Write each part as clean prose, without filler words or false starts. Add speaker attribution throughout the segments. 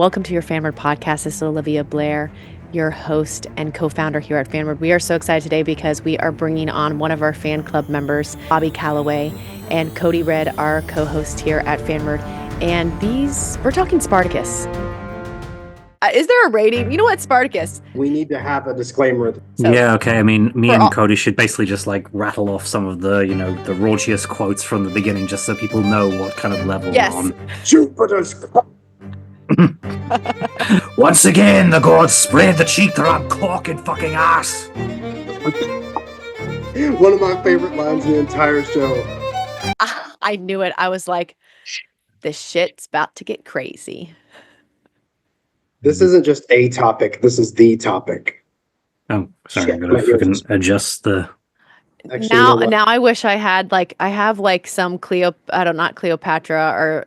Speaker 1: Welcome to your Fanward podcast. This is Olivia Blair, your host and co-founder here at Fanward. We are so excited today because we are bringing on one of our fan club members, Bobby Calloway, and Cody Redd, our co-host here at Fanward. And we're talking Spartacus. Is there a rating? You know what, Spartacus?
Speaker 2: We need to have a disclaimer.
Speaker 3: Yeah, okay. I mean, me and Cody should basically just rattle off some of the, the raunchiest quotes from the beginning just so people know what kind of level we're on.
Speaker 2: Jupiter's...
Speaker 3: Once again, the gods sprayed the cheek they're on cock and fucking ass.
Speaker 2: One of my favorite lines in the entire show.
Speaker 1: I knew it. I was like, this shit's about to get crazy.
Speaker 2: This isn't just a topic. This is the topic.
Speaker 3: Oh, sorry. I'm going to freaking adjust the...
Speaker 2: Actually,
Speaker 1: now I wish I had I have some not Cleopatra or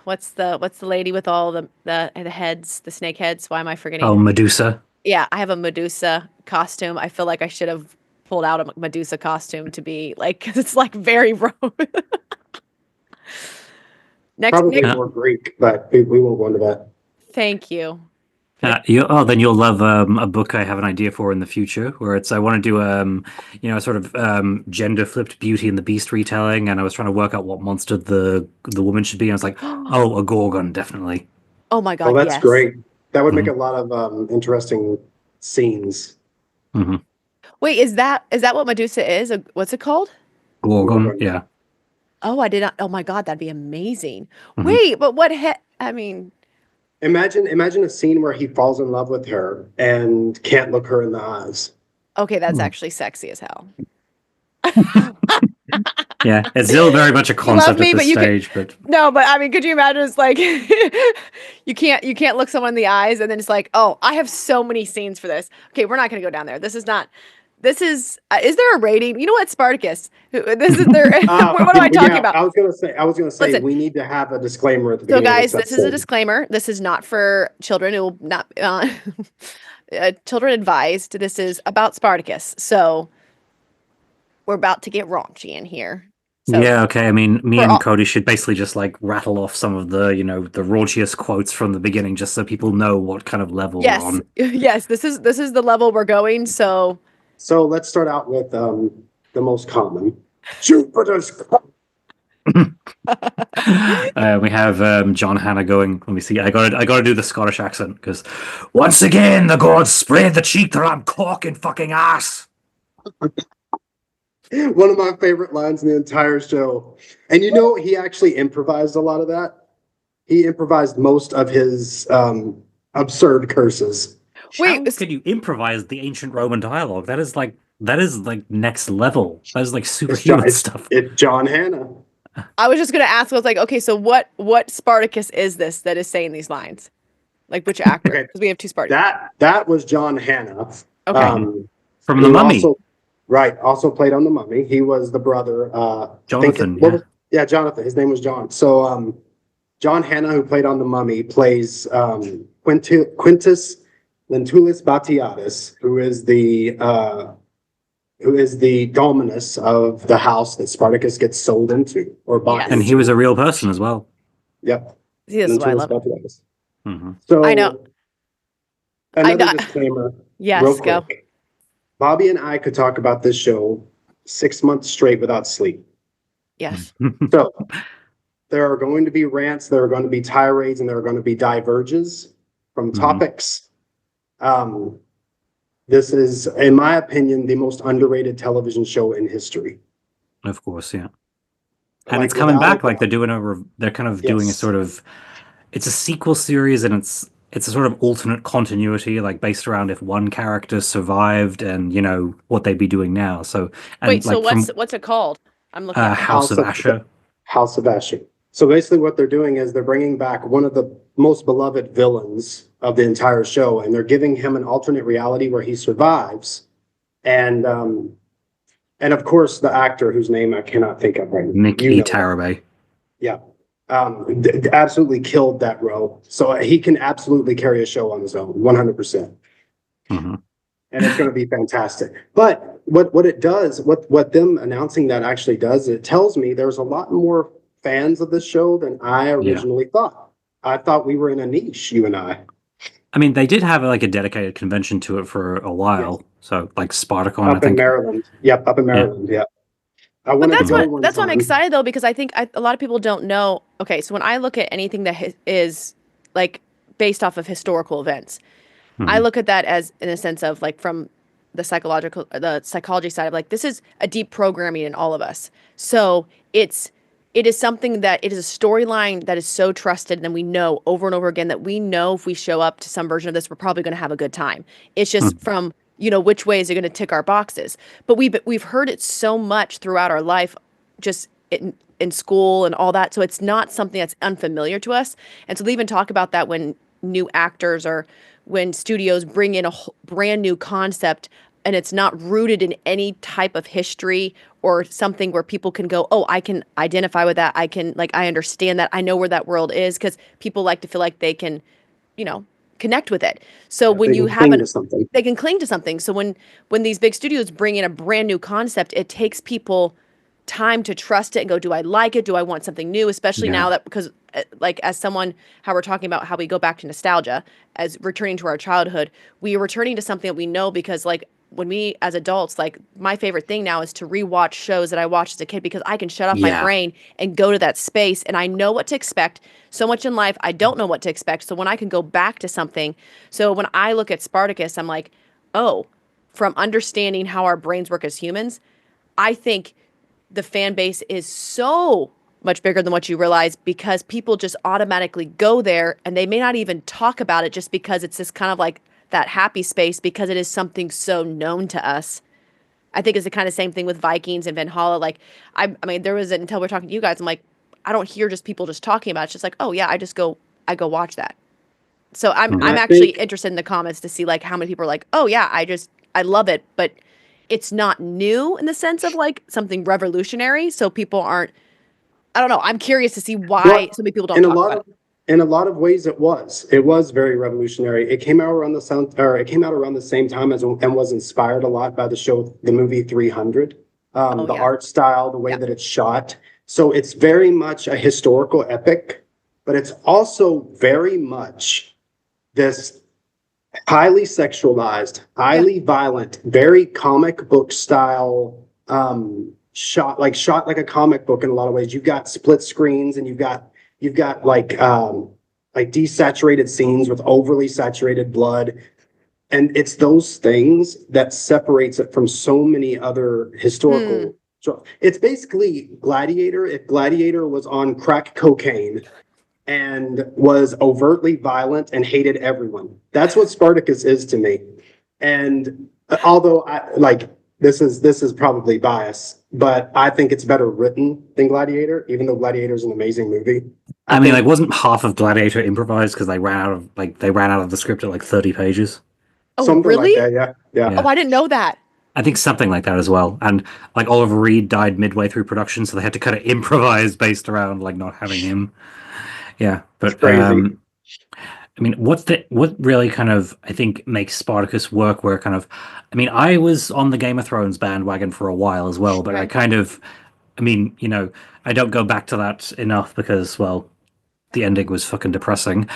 Speaker 1: what's the lady with all the heads, the snake heads? Why am I forgetting?
Speaker 3: Oh, Medusa.
Speaker 1: Yeah, I have a Medusa costume. I feel like I should have pulled out a Medusa costume to be cause it's very Roman.
Speaker 2: Probably more Greek, but we won't go into that.
Speaker 1: Thank you.
Speaker 3: Then you'll love a book I have an idea for in the future, where I want to do gender flipped Beauty and the Beast retelling, and I was trying to work out what monster the woman should be. And I was like, oh, a gorgon, definitely.
Speaker 1: Oh my god!
Speaker 2: Oh, that's
Speaker 1: yes.
Speaker 2: great. That would make a lot of interesting scenes.
Speaker 3: Mm-hmm.
Speaker 1: Wait, is that what Medusa is? What's it called?
Speaker 3: Gorgon. Yeah.
Speaker 1: Oh, I did not. Oh my god, that'd be amazing.
Speaker 3: Mm-hmm.
Speaker 1: Wait, but what? I mean.
Speaker 2: Imagine a scene where he falls in love with her and can't look her in the eyes.
Speaker 1: Okay, that's actually sexy as hell.
Speaker 3: Yeah, it's still very much a concept at this stage,
Speaker 1: no, but I mean, could you imagine? It's you can't look someone in the eyes, and then it's oh, I have so many scenes for this. Okay, we're not going to go down there. This is. Is there a rating? You know what, Spartacus? This is there. What am I talking about?
Speaker 2: I was gonna say. Listen, we need to have a disclaimer at the beginning.
Speaker 1: So, guys, this is a disclaimer. This is not for children. It will not. Children advised. This is about Spartacus. So, we're about to get raunchy in here. So,
Speaker 3: yeah. Okay. I mean, me and Cody should basically just rattle off some of the, the raunchiest quotes from the beginning, just so people know what kind of level we're on.
Speaker 1: Yes. This is the level we're going. So
Speaker 2: let's start out with the most common. Jupiter's.
Speaker 3: We have John Hannah going. Let me see. I got to do the Scottish accent because once again the gods sprayed the cheek they're on cock and fucking ass.
Speaker 2: One of my favorite lines in the entire show. And he actually improvised a lot of that. He improvised most of his absurd curses.
Speaker 3: Wait, how could you improvise the ancient Roman dialogue? That is next level. That is superhuman stuff.
Speaker 2: It's John Hannah.
Speaker 1: I was just gonna ask. I was okay, so what Spartacus is this that is saying these lines? Which actor? Because we have two Spartacus.
Speaker 2: That was John Hannah.
Speaker 1: Okay.
Speaker 3: From The Mummy.
Speaker 2: Also played on The Mummy. He was the brother.
Speaker 3: Jonathan.
Speaker 2: Jonathan. His name was John. So John Hannah, who played on The Mummy, plays Quintus Lentulus Batiatus, who is the dominus of the house that Spartacus gets sold into or bought.
Speaker 1: Yes.
Speaker 3: And he was a real person as well.
Speaker 2: Yep.
Speaker 1: This is why I love it.
Speaker 3: Mm-hmm.
Speaker 2: So
Speaker 1: I know.
Speaker 2: Another disclaimer.
Speaker 1: Yes,
Speaker 2: real
Speaker 1: go.
Speaker 2: quick. Bobby and I could talk about this show 6 months straight without sleep.
Speaker 1: Yes.
Speaker 2: So there are going to be rants, there are going to be tirades, and there are going to be diverges from topics. This is, in my opinion, the most underrated television show in history.
Speaker 3: Of course, yeah. And it's coming back. They're doing they're kind of doing a sort of, it's a sequel series, and it's a sort of alternate continuity, based around if one character survived and what they'd be doing now. So
Speaker 1: what's it called? I'm looking at
Speaker 3: House of Asher.
Speaker 2: House of Asher. So basically what they're doing is they're bringing back one of the most beloved villains of the entire show, and they're giving him an alternate reality where he survives. And of course the actor whose name I cannot think of right now.
Speaker 3: Nick E. Tarabay.
Speaker 2: Yeah. Absolutely killed that role. So he can absolutely carry a show on his own, 100%.
Speaker 3: Mm-hmm.
Speaker 2: And it's going to be fantastic. But what it does, what them announcing that actually does, it tells me there's a lot more fans of this show than I originally thought. I thought we were in a niche, you and I.
Speaker 3: I mean, they did have like a dedicated convention to it for a while.
Speaker 2: Yes.
Speaker 3: So like Spartacon, I
Speaker 2: Up in
Speaker 3: think.
Speaker 2: Maryland. Yep, up in Maryland. Yeah. I
Speaker 1: But
Speaker 2: wanted to go one
Speaker 1: that's what I'm
Speaker 2: time.
Speaker 1: excited though, because I think a lot of people don't know. Okay, so when I look at anything that is like based off of historical events, I look at that as in a sense of like from the psychology side of like this is a deep programming in all of us. So it is something that it is a storyline that is so trusted, and we know over and over again that we know if we show up to some version of this, we're probably going to have a good time. It's just from which way is it going to tick our boxes. But we've heard it so much throughout our life, just in school and all that. So it's not something that's unfamiliar to us. And so they even talk about that when new actors or when studios bring in a brand new concept and it's not rooted in any type of history or something where people can go, oh, I can identify with that. I understand that. I know where that world is, because people like to feel like they can, connect with it. So when you have they can cling to something. So when these big studios bring in a brand new concept, it takes people time to trust it and go, do I like it? Do I want something new? Especially now that, because like as someone, how we're talking about how we go back to nostalgia as returning to our childhood, we are returning to something that we know, because like when we as adults, like my favorite thing now is to rewatch shows that I watched as a kid, because I can shut off my brain and go to that space and I know what to expect. So much in life, I don't know what to expect. So when I can go back to something, so when I look at Spartacus, I'm like, oh, from understanding how our brains work as humans, I think the fan base is so much bigger than what you realize, because people just automatically go there and they may not even talk about it just because it's this kind of like that happy space, because it is something so known to us. I think it's the kind of same thing with Vikings and Valhalla. Like, I mean, there was until we're talking to you guys, I'm like, I don't hear just people just talking about it. It's just like, oh yeah, I go watch that. So I'm actually interested in the comments to see like how many people are like, oh yeah, I love it, but it's not new in the sense of like something revolutionary. So people aren't, I don't know. I'm curious to see why so many people don't talk about it.
Speaker 2: In a lot of ways, it was very revolutionary. It came out around the same time as and was inspired a lot by the movie 300. The art style, the way that it's shot. So it's very much a historical epic, but it's also very much this highly sexualized, highly violent, very comic book style, shot like a comic book in a lot of ways. You've got split screens and you've got like desaturated scenes with overly saturated blood. And it's those things that separates it from so many other historical. It's basically Gladiator if Gladiator was on crack cocaine and was overtly violent and hated everyone. That's what Spartacus is to me. And although this is probably bias, but I think it's better written than Gladiator, even though Gladiator is an amazing movie.
Speaker 3: I mean, like, wasn't half of Gladiator improvised because they ran out of the script at like 30 pages?
Speaker 1: Oh,
Speaker 2: something
Speaker 1: really?
Speaker 2: Like that, yeah.
Speaker 1: Oh, I didn't know that.
Speaker 3: I think something like that as well. And like Oliver Reed died midway through production, so they had to kind of improvise based around like not having him. Yeah, but
Speaker 2: crazy.
Speaker 3: I mean, what really kind of I think makes Spartacus work? Where kind of, I mean, I was on the Game of Thrones bandwagon for a while as well, but I kind of, I mean, I don't go back to that enough because, well, the ending was fucking depressing.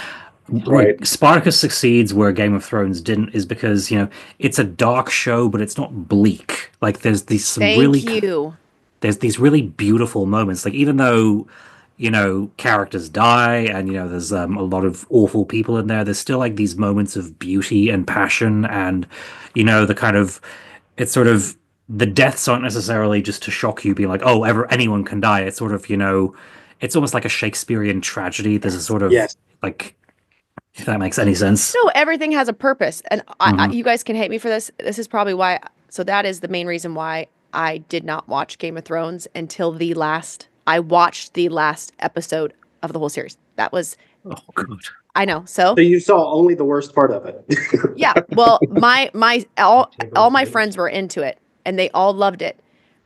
Speaker 2: Right.
Speaker 3: Spartacus succeeds where Game of Thrones didn't is because it's a dark show, but it's not bleak. Like there's these there's these really beautiful moments. Like even though characters die and there's a lot of awful people in there, there's still like these moments of beauty and passion, and the kind of it's sort of the deaths aren't necessarily just to shock you, being like, oh, anyone can die. It's sort of it's almost like a Shakespearean tragedy. There's a sort of like. If that makes any sense.
Speaker 1: No, everything has a purpose. And you guys can hate me for this. This is probably why. So that is the main reason why I did not watch Game of Thrones until I watched the last episode of the whole series. That was.
Speaker 3: Oh, good.
Speaker 1: I know. So
Speaker 2: you saw only the worst part of it.
Speaker 1: Yeah. Well, all my friends were into it and they all loved it.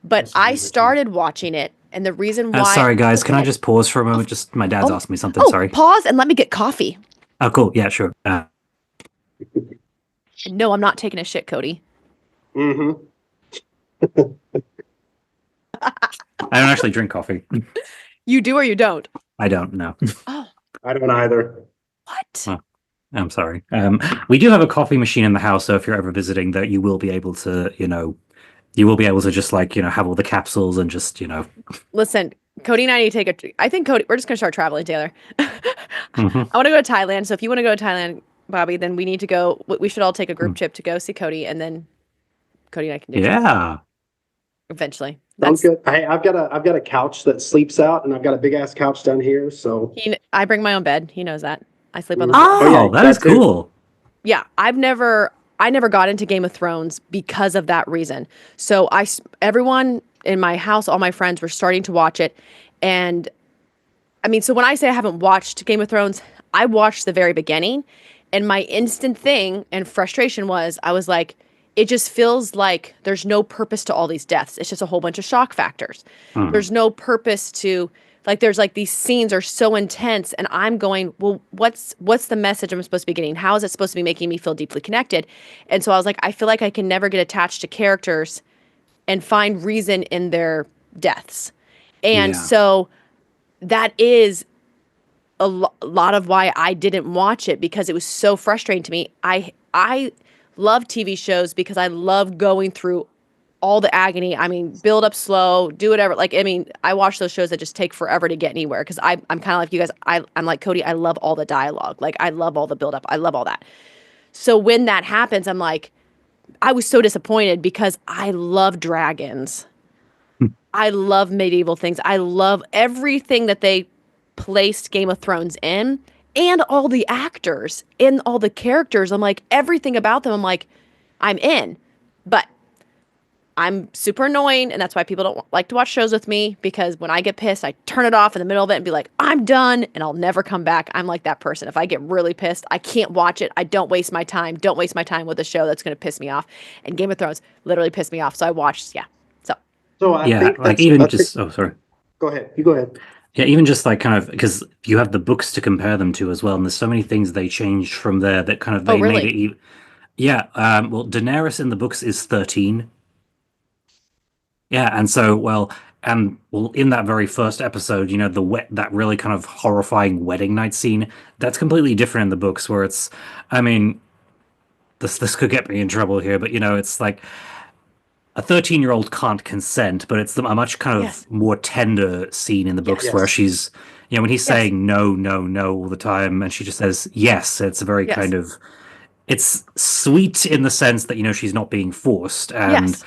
Speaker 1: But I started watching it. And the reason why.
Speaker 3: Sorry, guys. Can I just pause for a moment? Just my dad's asked me something. Sorry.
Speaker 1: Pause and let me get coffee.
Speaker 3: Oh, cool. Yeah, sure.
Speaker 1: No, I'm not taking a shit, Cody.
Speaker 2: Mm-hmm.
Speaker 3: I don't actually drink coffee.
Speaker 1: You do or you don't?
Speaker 3: I don't know.
Speaker 1: Oh,
Speaker 2: I don't either.
Speaker 1: What?
Speaker 3: Oh, I'm sorry. We do have a coffee machine in the house, so if you're ever visiting, that you will be able to, just like, have all the capsules and just,
Speaker 1: Listen, Cody and I need to take a. I think Cody, we're just gonna start traveling together.
Speaker 3: Mhm.
Speaker 1: I want to go to Thailand. So if you want to go to Thailand, Bobby, then we need to go. We should all take a group
Speaker 3: Mm.
Speaker 1: trip to go see Cody, and then Cody and I can do it
Speaker 3: Yeah.
Speaker 1: eventually.
Speaker 2: Sounds good. Hey, I've got a couch that sleeps out, and I've got a big ass couch down here. So
Speaker 1: I bring my own bed. He knows that. I sleep on the
Speaker 2: Oh,
Speaker 1: floor.
Speaker 2: yeah,
Speaker 3: Oh, that is
Speaker 2: that too.
Speaker 3: cool.
Speaker 1: Yeah, I never got into Game of Thrones because of that reason. So everyone in my house, all my friends were starting to watch it. And I mean, so when I say I haven't watched Game of Thrones, I watched the very beginning. And my instant thing and frustration was, I was like, it just feels like there's no purpose to all these deaths. It's just a whole bunch of shock factors.
Speaker 3: Mhm.
Speaker 1: There's no purpose to, like, there's like these scenes are so intense, and I'm going, well, what's the message I'm supposed to be getting? How is it supposed to be making me feel deeply connected? And so I was like, I feel like I can never get attached to characters and find reason in their deaths. And
Speaker 3: Yeah.
Speaker 1: so that is a lot of why I didn't watch it, because it was so frustrating to me. I love TV shows because I love going through all the agony. I mean, build up slow, do whatever. Like, I mean, I watch those shows that just take forever to get anywhere, because I'm kind of like you guys. I'm like Cody. I love all the dialogue. Like, I love all the build up. I love all that. So when that happens, I'm like, I was so disappointed because I love dragons. I love medieval things. I love everything that they placed Game of Thrones in, and all the actors and all the characters. I'm like, everything about them, I'm like, I'm in. But I'm super annoying, and that's why people don't like to watch shows with me, because when I get pissed, I turn it off in the middle of it and be like, I'm done, and I'll never come back. I'm like that person. If I get really pissed, I can't watch it. I don't waste my time. Don't waste my time with a show that's going to piss me off. And Game of Thrones literally pissed me off. So I watched, yeah.
Speaker 2: So I
Speaker 3: Yeah,
Speaker 2: think
Speaker 3: like
Speaker 2: that's
Speaker 3: even just, oh, sorry.
Speaker 2: Go ahead. You go ahead.
Speaker 3: Yeah, even just like kind of, because you have the books to compare them to as well, and there's so many things they changed from there that kind of
Speaker 1: Oh,
Speaker 3: they made
Speaker 1: really?
Speaker 3: it. Yeah, well, Daenerys in the books is 13. Yeah, and so in that very first episode, that really kind of horrifying wedding night scene, that's completely different in the books, where it's, I mean, this could get me in trouble here, but it's like a 13-year-old can't consent, but it's a much kind of
Speaker 1: Yes.
Speaker 3: more tender scene in the books
Speaker 1: Yes.
Speaker 3: where she's, when he's
Speaker 1: Yes.
Speaker 3: saying no, no, no all the time, and she just says yes. It's a very
Speaker 1: Yes.
Speaker 3: kind of, it's sweet in the sense that, she's not being forced. And
Speaker 1: Yes.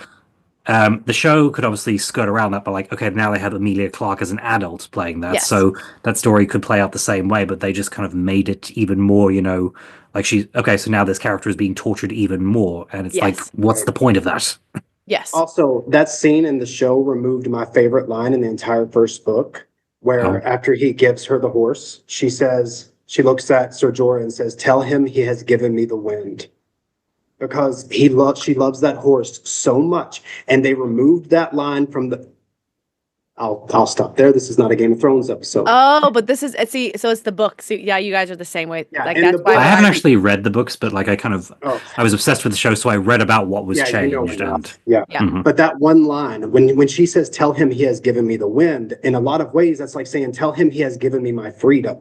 Speaker 3: the show could obviously skirt around that, but like, okay, now they have Emilia Clarke as an adult playing that.
Speaker 1: Yes.
Speaker 3: So that story could play out the same way, but they just kind of made it even more, like so now this character is being tortured even more. And it's like,
Speaker 1: Yes.
Speaker 3: what's the point of that?
Speaker 1: Yes.
Speaker 2: Also, that scene in the show removed my favorite line in the entire first book, where after he gives her the horse, she looks at Ser Jorah and says, "Tell him he has given me the wind." Because she loves that horse so much. And they removed that line from I'll stop there. This is not a Game of Thrones episode.
Speaker 1: Oh, but this is, see, so it's the book. So yeah, you guys are the same way.
Speaker 2: Yeah,
Speaker 1: Like,
Speaker 2: in
Speaker 1: that's
Speaker 2: the
Speaker 1: why
Speaker 2: book-
Speaker 3: I haven't actually read the books, but like
Speaker 2: Oh.
Speaker 3: I was obsessed with the show, so I read about what was
Speaker 2: Yeah,
Speaker 3: changed.
Speaker 2: enough. Yeah.
Speaker 1: Yeah.
Speaker 3: Mhm.
Speaker 2: But that one line, when she says, "Tell him he has given me the wind," in a lot of ways, that's like saying, "Tell him he has given me my freedom."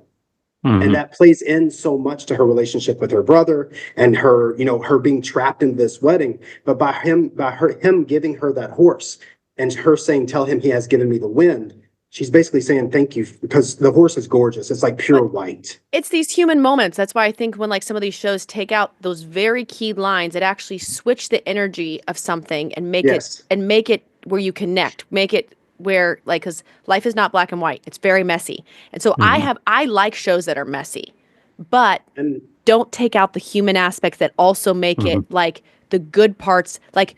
Speaker 3: Mhm.
Speaker 2: And that plays in so much to her relationship with her brother and her, her being trapped in this wedding. But by him giving her that horse and her saying, "Tell him he has given me the wind," she's basically saying thank you, because the horse is gorgeous. It's like pure white.
Speaker 1: It's these human moments. That's why I think when like some of these shows take out those very key lines, it actually switch the energy of something and make
Speaker 2: Yes.
Speaker 1: it where you connect, make it where, like, because life is not black and white. It's very messy. And so I like shows that are messy, but
Speaker 2: And
Speaker 1: don't take out the human aspects that also make it like the good parts. Like,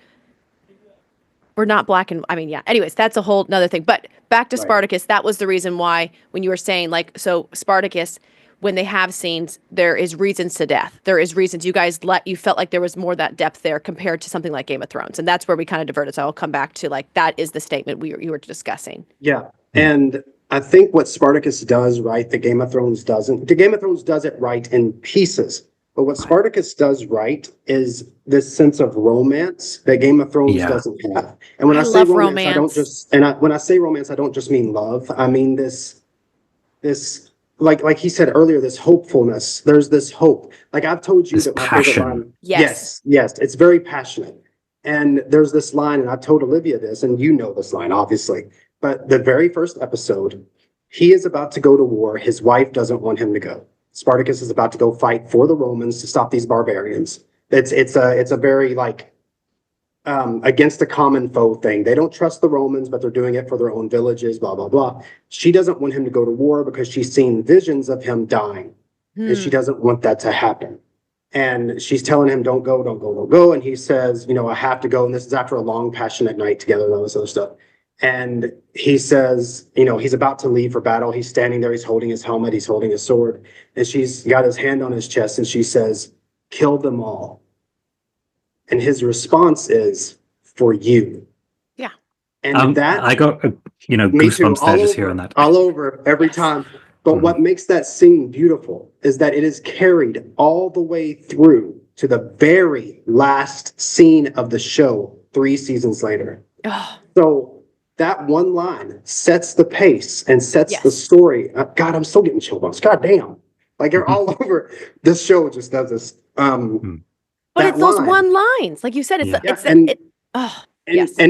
Speaker 1: we're not black and, I mean, yeah. Anyways, that's a whole nother thing. But back to
Speaker 2: Right.
Speaker 1: Spartacus, that was the reason why, when you were saying, like, so Spartacus, when they have scenes, there is reasons to death. There is reasons. You guys you felt like there was more of that depth there compared to something like Game of Thrones. And that's where we kind of diverted. So I'll come back to, like, that is the statement you were discussing.
Speaker 2: yeah. And I think what Spartacus does right, the Game of Thrones doesn't. The Game of Thrones does it right in pieces. But what Spartacus does right is this sense of romance that Game of Thrones
Speaker 3: Yeah.
Speaker 2: doesn't have. And when
Speaker 1: I
Speaker 2: I say
Speaker 1: love
Speaker 2: romance,
Speaker 1: romance.
Speaker 2: when I say romance, I don't just mean love. I mean this like he said earlier, this hopefulness. There's this hope. Like I've told you
Speaker 3: This
Speaker 2: that my
Speaker 3: passion.
Speaker 2: favorite line.
Speaker 1: Yes.
Speaker 2: Yes, it's very passionate. And there's this line, and I've told Olivia this, and you know this line, obviously. But the very first episode, he is about to go to war. His wife doesn't want him to go. Spartacus is about to go fight for the Romans to stop these barbarians. It's a very like against a common foe thing. They don't trust the Romans, but they're doing it for their own villages, blah, blah, blah. She doesn't want him to go to war because she's seen visions of him dying. And she doesn't want that to happen. And she's telling him, don't go, don't go, don't go. And he says, you know, I have to go. And this is after a long, passionate night together and all this other stuff. And he says, you know, he's about to leave for battle. He's standing there. He's holding his helmet. He's holding his sword. And she's got his hand on his chest. And she says, kill them all. And his response is, for you.
Speaker 1: Yeah.
Speaker 2: And that
Speaker 3: I got goosebumps there just hearing that.
Speaker 2: All over every time. But what makes that scene beautiful is that it is carried all the way through to the very last scene of the show 3 seasons later.
Speaker 1: Oh.
Speaker 2: So that one line sets the pace and sets the story. God, I'm still getting chill bumps. God damn. Like they're all over. This show just does this.
Speaker 1: But it's those one lines. Like you said,
Speaker 2: and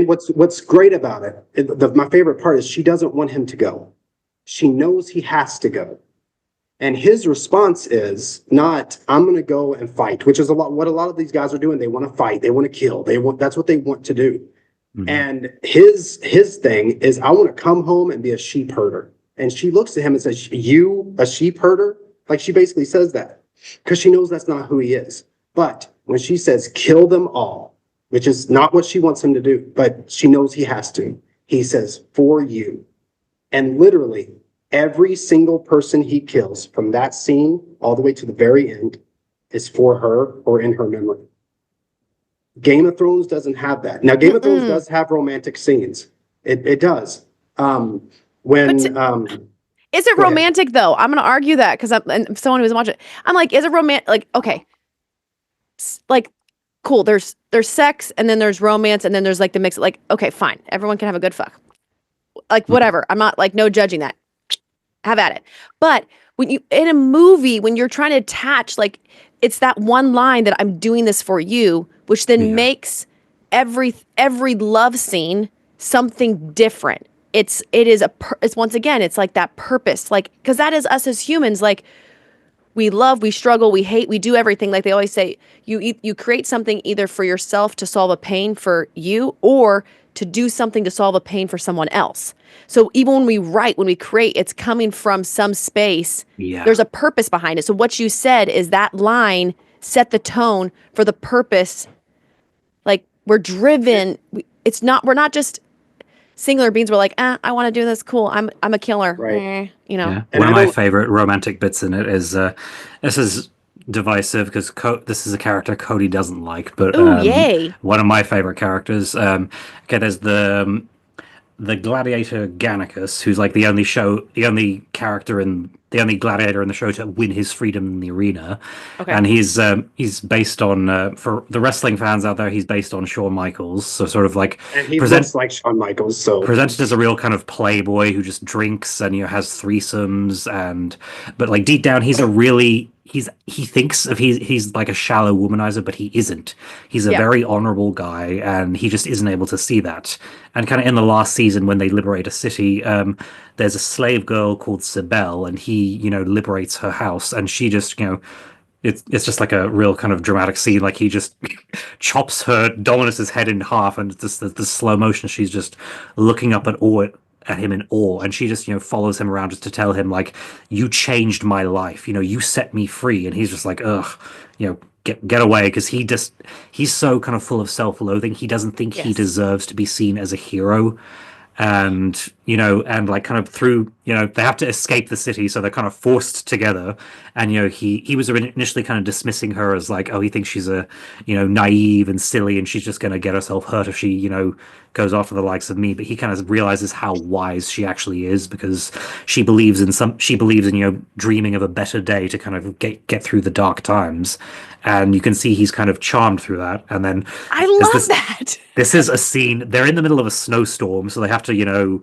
Speaker 2: what's great about it, my favorite part is she doesn't want him to go. She knows he has to go. And his response is not, I'm going to go and fight, which is what a lot of these guys are doing. They want to fight. They want to kill. That's what they want to do. Mm-hmm. And his thing is, I want to come home and be a sheep herder. And she looks at him and says, you, a sheep herder? Like she basically says that because she knows that's not who he is. But when she says, kill them all, which is not what she wants him to do, but she knows he has to, he says, for you. And literally every single person he kills from that scene all the way to the very end is for her or in her memory. Game of Thrones doesn't have that. Now, Game of Thrones does have romantic scenes. It does.
Speaker 1: Is it romantic though? I'm going to argue that because I'm someone who's watching it. I'm like, is it romantic? Like, okay, like, cool. There's sex and then there's romance and then there's like the mix. Like, okay, fine. Everyone can have a good fuck. Like, whatever. I'm not like no judging that. Have at it. But when you in a movie, when you're trying to attach, like, it's that one line that I'm doing this for you, which then makes every love scene something different. It's once again, it's like that purpose, like, because that is us as humans. Like, we love, we struggle, we hate, we do everything. Like they always say, you create something either for yourself to solve a pain for you or to do something to solve a pain for someone else. So even when we write, when we create, it's coming from some space. Yeah. There's a purpose behind it. So what you said is that line set the tone for the purpose. Like we're driven. We're not just singular beings. We're like, I want to do this. Cool. I'm a killer.
Speaker 2: Right.
Speaker 3: Yeah. One of my favorite romantic bits in it is, this is divisive because this is a character Cody doesn't like, but
Speaker 1: yay.
Speaker 3: One of my favorite characters. Okay, there's the gladiator Gannicus, who's like the only gladiator in the show to win his freedom in the arena. Okay. And he's based on for the wrestling fans out there, he's based on Shawn Michaels. So sort of like,
Speaker 2: and he looks like Shawn Michaels. So
Speaker 3: presented as a real kind of playboy who just drinks and has threesomes, but like deep down he's he thinks of he's like a shallow womanizer, but he isn't. He's a very honorable guy, and he just isn't able to see that. And kind of in the last season, when they liberate a city, there's a slave girl called Sibel, and he liberates her house, and she just it's just like a real kind of dramatic scene. Like he just chops her Dominus's head in half, and just the slow motion. She's just looking up at him in awe, and she just follows him around just to tell him, like, you changed my life, you set me free. And he's just like, ugh, get away, because he's so kind of full of self-loathing. He doesn't think he deserves to be seen as a hero. And and like kind of through they have to escape the city, so they're kind of forced together. And he was initially kind of dismissing her as like, oh, he thinks she's a naive and silly, and she's just going to get herself hurt if she goes after the likes of me. But he kind of realizes how wise she actually is, because she believes in dreaming of a better day to kind of get through the dark times. And you can see he's kind of charmed through that. And then
Speaker 1: I love that.
Speaker 3: This is a scene. They're in the middle of a snowstorm, so they have to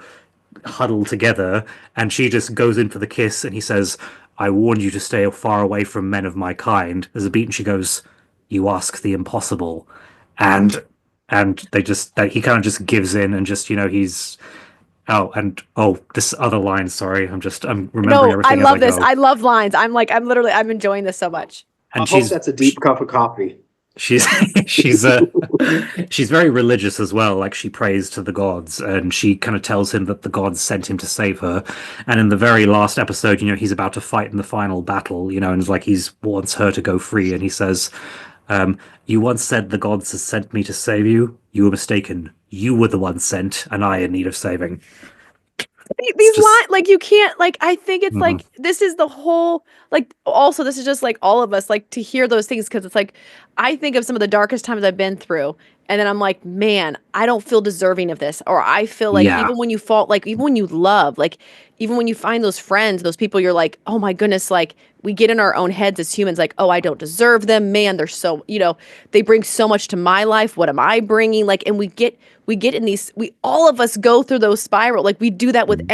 Speaker 3: huddle together, and she just goes in for the kiss, and he says, "I warned you to stay far away from men of my kind." There's a beat, and she goes, "You ask the impossible," and he kind of just gives in, and just he's this other line. Sorry, I'm remembering everything.
Speaker 1: I love
Speaker 3: as
Speaker 1: this. I love lines. I'm enjoying this so much.
Speaker 3: And
Speaker 2: I hope that's a deep cup of coffee.
Speaker 3: She's she's very religious as well. Like, she prays to the gods, and she kind of tells him that the gods sent him to save her. And in the very last episode, he's about to fight in the final battle, and it's like he wants her to go free, and he says, "You once said the gods had sent me to save you. You were mistaken. You were the one sent, and I in need of saving."
Speaker 1: These lines, like, you can't, like, I think it's like, this is the whole, like, also this is just like all of us, like, to hear those things, because it's like, I think of some of the darkest times I've been through, and then I'm like, man, I don't feel deserving of this. Or I feel like even when you fall, like, even when you love, like, even when you find those friends, those people, you're like, oh my goodness, like, we get in our own heads as humans, like, oh, I don't deserve them, man, they're so, they bring so much to my life, what am I bringing? Like, and we get in these, all of us go through those spiral, like, we do that with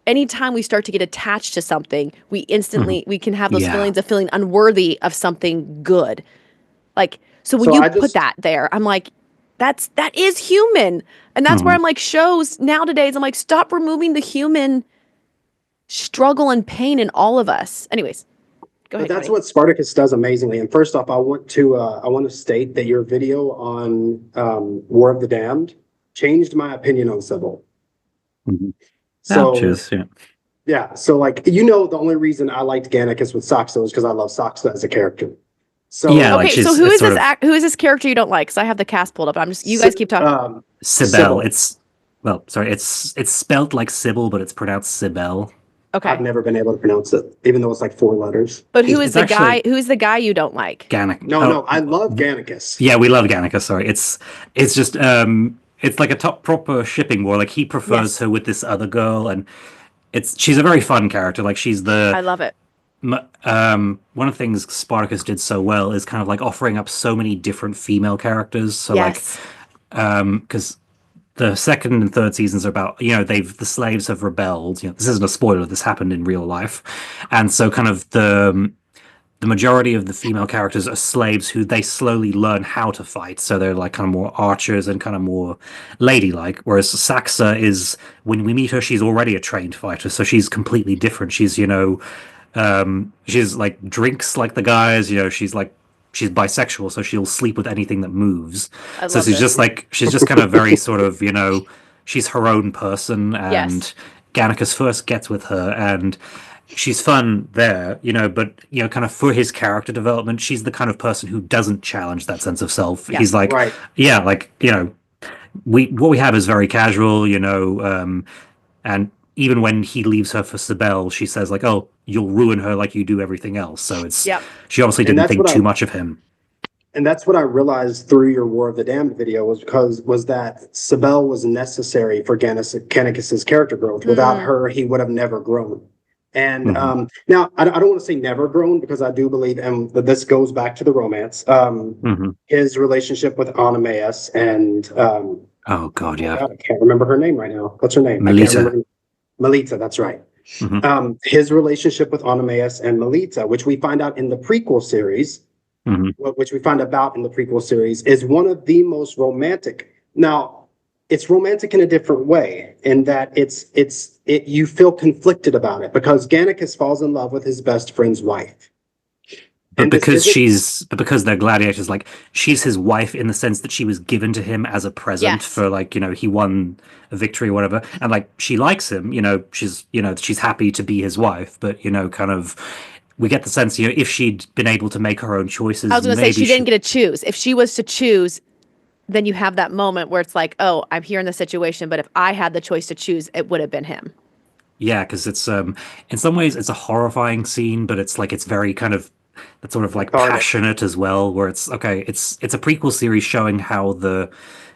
Speaker 1: anytime we start to get attached to something, we instantly, we can have those feelings of feeling unworthy of something good. Like, so when you put that there, I'm like, that is human. And that's where I'm like, shows nowadays, I'm like, stop removing the human struggle and pain in all of us. Anyways, go ahead.
Speaker 2: But that's what Spartacus does amazingly. And first off, I want to state that your video on War of the Damned changed my opinion on Sybil. So yeah. So, like, the only reason I liked Gannicus with Saxo is because I love Saxo as a character. So
Speaker 3: yeah,
Speaker 1: okay, so who is this character you don't like? Because I have the cast pulled up. You guys keep talking.
Speaker 3: Sybil. It's spelled like Sybil, but it's pronounced Sibel.
Speaker 1: Okay.
Speaker 2: I've never been able to pronounce it, even though it's like 4 letters.
Speaker 1: But who is the guy you don't like?
Speaker 3: Gannicus.
Speaker 2: No, I love Gannicus.
Speaker 3: Yeah, we love Gannicus. Sorry, it's just it's like a top proper shipping war. Like, he prefers her with this other girl, and she's a very fun character. Like, I
Speaker 1: love it.
Speaker 3: One of the things Spartacus did so well is kind of like offering up so many different female characters. So because the second and third seasons are about, the slaves have rebelled. This isn't a spoiler. This happened in real life. And so kind of the majority of the female characters are slaves who they slowly learn how to fight. So they're like kind of more archers and kind of more ladylike. Whereas Saxa is, when we meet her, she's already a trained fighter. So she's completely different. She's, she's like drinks like the guys, she's bisexual, so she'll sleep with anything that moves. So she's just kind of very sort of, she's her own person, and Gannicus first gets with her, and she's fun there, but kind of for his character development, she's the kind of person who doesn't challenge that sense of self. He's like, what we have is very casual, and even when he leaves her for Sibel, she says like, "Oh, you'll ruin her like you do everything else." So she obviously didn't think too much of him.
Speaker 2: And that's what I realized through your War of the Damned video was that Sibel was necessary for Gannicus's character growth. Without her, he would have never grown. And now I don't want to say never grown, because I do believe, and this goes back to the romance, his relationship with Oenemaus and
Speaker 3: oh God, yeah,
Speaker 2: I can't remember her name right now. What's her name? Melita, that's right. His relationship with Oenemaus and Melita, which we find out in the prequel series, is one of the most romantic. Now, it's romantic in a different way, in that you feel conflicted about it, because Gannicus falls in love with his best friend's wife.
Speaker 3: But because they're gladiators, like, she's his wife in the sense that she was given to him as a present for, like, he won a victory or whatever, and like, she likes him, she's happy to be his wife, but kind of, we get the sense, if she'd been able to make her own choices.
Speaker 1: I was going to say, she didn't get to choose. If she was to choose, then you have that moment where it's like, oh, I'm here in the situation, but if I had the choice to choose, it would have been him.
Speaker 3: Yeah, because it's in some ways it's a horrifying scene, but it's like, it's very kind of, that's sort of like passionate as well, where it's a prequel series showing how the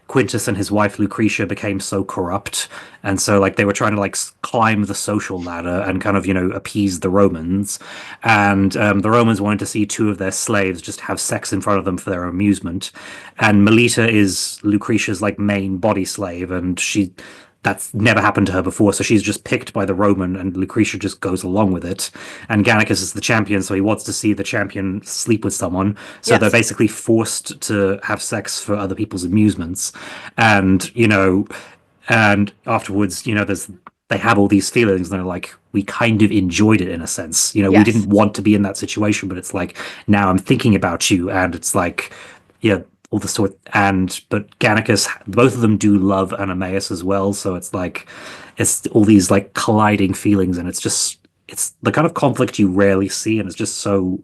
Speaker 3: Quintus and his wife Lucretia became so corrupt, and so like they were trying to like climb the social ladder and kind of appease the Romans, and the Romans wanted to see 2 of their slaves just have sex in front of them for their amusement, and Melita is Lucretia's like main body slave, and that's never happened to her before, so she's just picked by the Roman, and Lucretia just goes along with it. And Gannicus is the champion, so he wants to see the champion sleep with someone. So they're basically forced to have sex for other people's amusements. And, and afterwards, they have all these feelings, and they're like, we kind of enjoyed it in a sense. We didn't want to be in that situation, but it's like, now I'm thinking about you, and it's like, all the sort. But Gannicus, both of them do love Oenemaus as well, so it's like, it's all these like colliding feelings, and it's the kind of conflict you rarely see, and it's just so.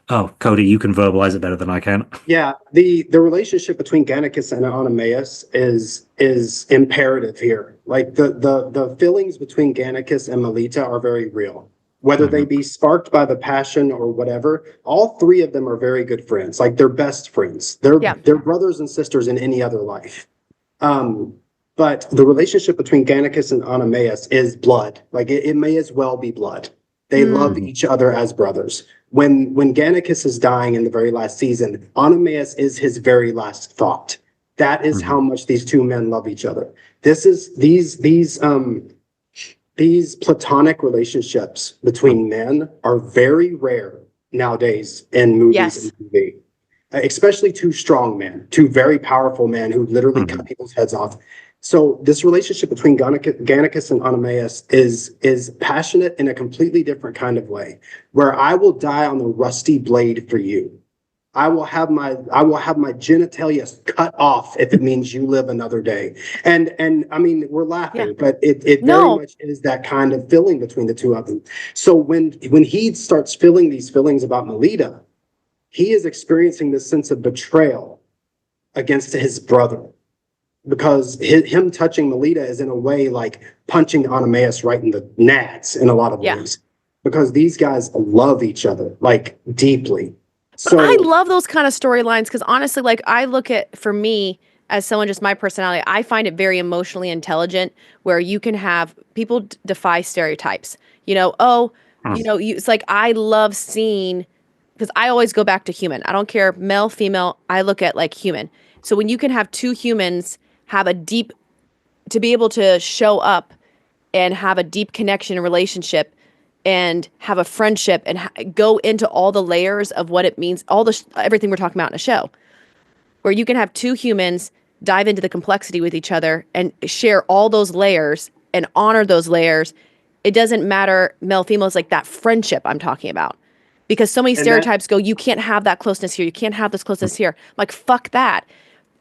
Speaker 3: Oh, Cody, you can verbalize it better than I can.
Speaker 2: Yeah, the relationship between Gannicus and Oenemaus is imperative here. Like the feelings between Gannicus and Melita are very real. Whether they be sparked by the passion or whatever, all three of them are very good friends. Like, they're best friends. They're brothers and sisters in any other life. But the relationship between Gannicus and Oenemaus is blood. Like, it may as well be blood. They love each other as brothers. When Gannicus is dying in the very last season, Oenemaus is his very last thought. That is how much these two men love each other. These platonic relationships between men are very rare nowadays in movies and TV. Especially two strong men, two very powerful men who literally cut people's heads off. So this relationship between Gannicus and Oenemaus is passionate in a completely different kind of way, where I will die on the rusty blade for you. I will have my genitalia cut off if it means you live another day. And I mean, we're laughing, but it very much is that kind of feeling between the two of them. So when he starts feeling these feelings about Melita, he is experiencing this sense of betrayal against his brother, because him touching Melita is in a way like punching Oenemaus right in the nads in a lot of ways, because these guys love each other like deeply.
Speaker 1: So I love those kind of storylines, because honestly, like, I look at, for me, as someone, just my personality, I find it very emotionally intelligent, where you can have people defy stereotypes. It's like, I love seeing, because I always go back to human. I don't care, male, female, I look at like human. So when you can have two humans have to be able to show up and have a deep connection and relationship, and have a friendship, and go into all the layers of what it means, everything we're talking about in a show, where you can have two humans dive into the complexity with each other and share all those layers and honor those layers. It doesn't matter male, female, it's like that friendship I'm talking about. Because so many stereotypes go, you can't have that closeness here, you can't have this closeness here. I'm like, fuck that.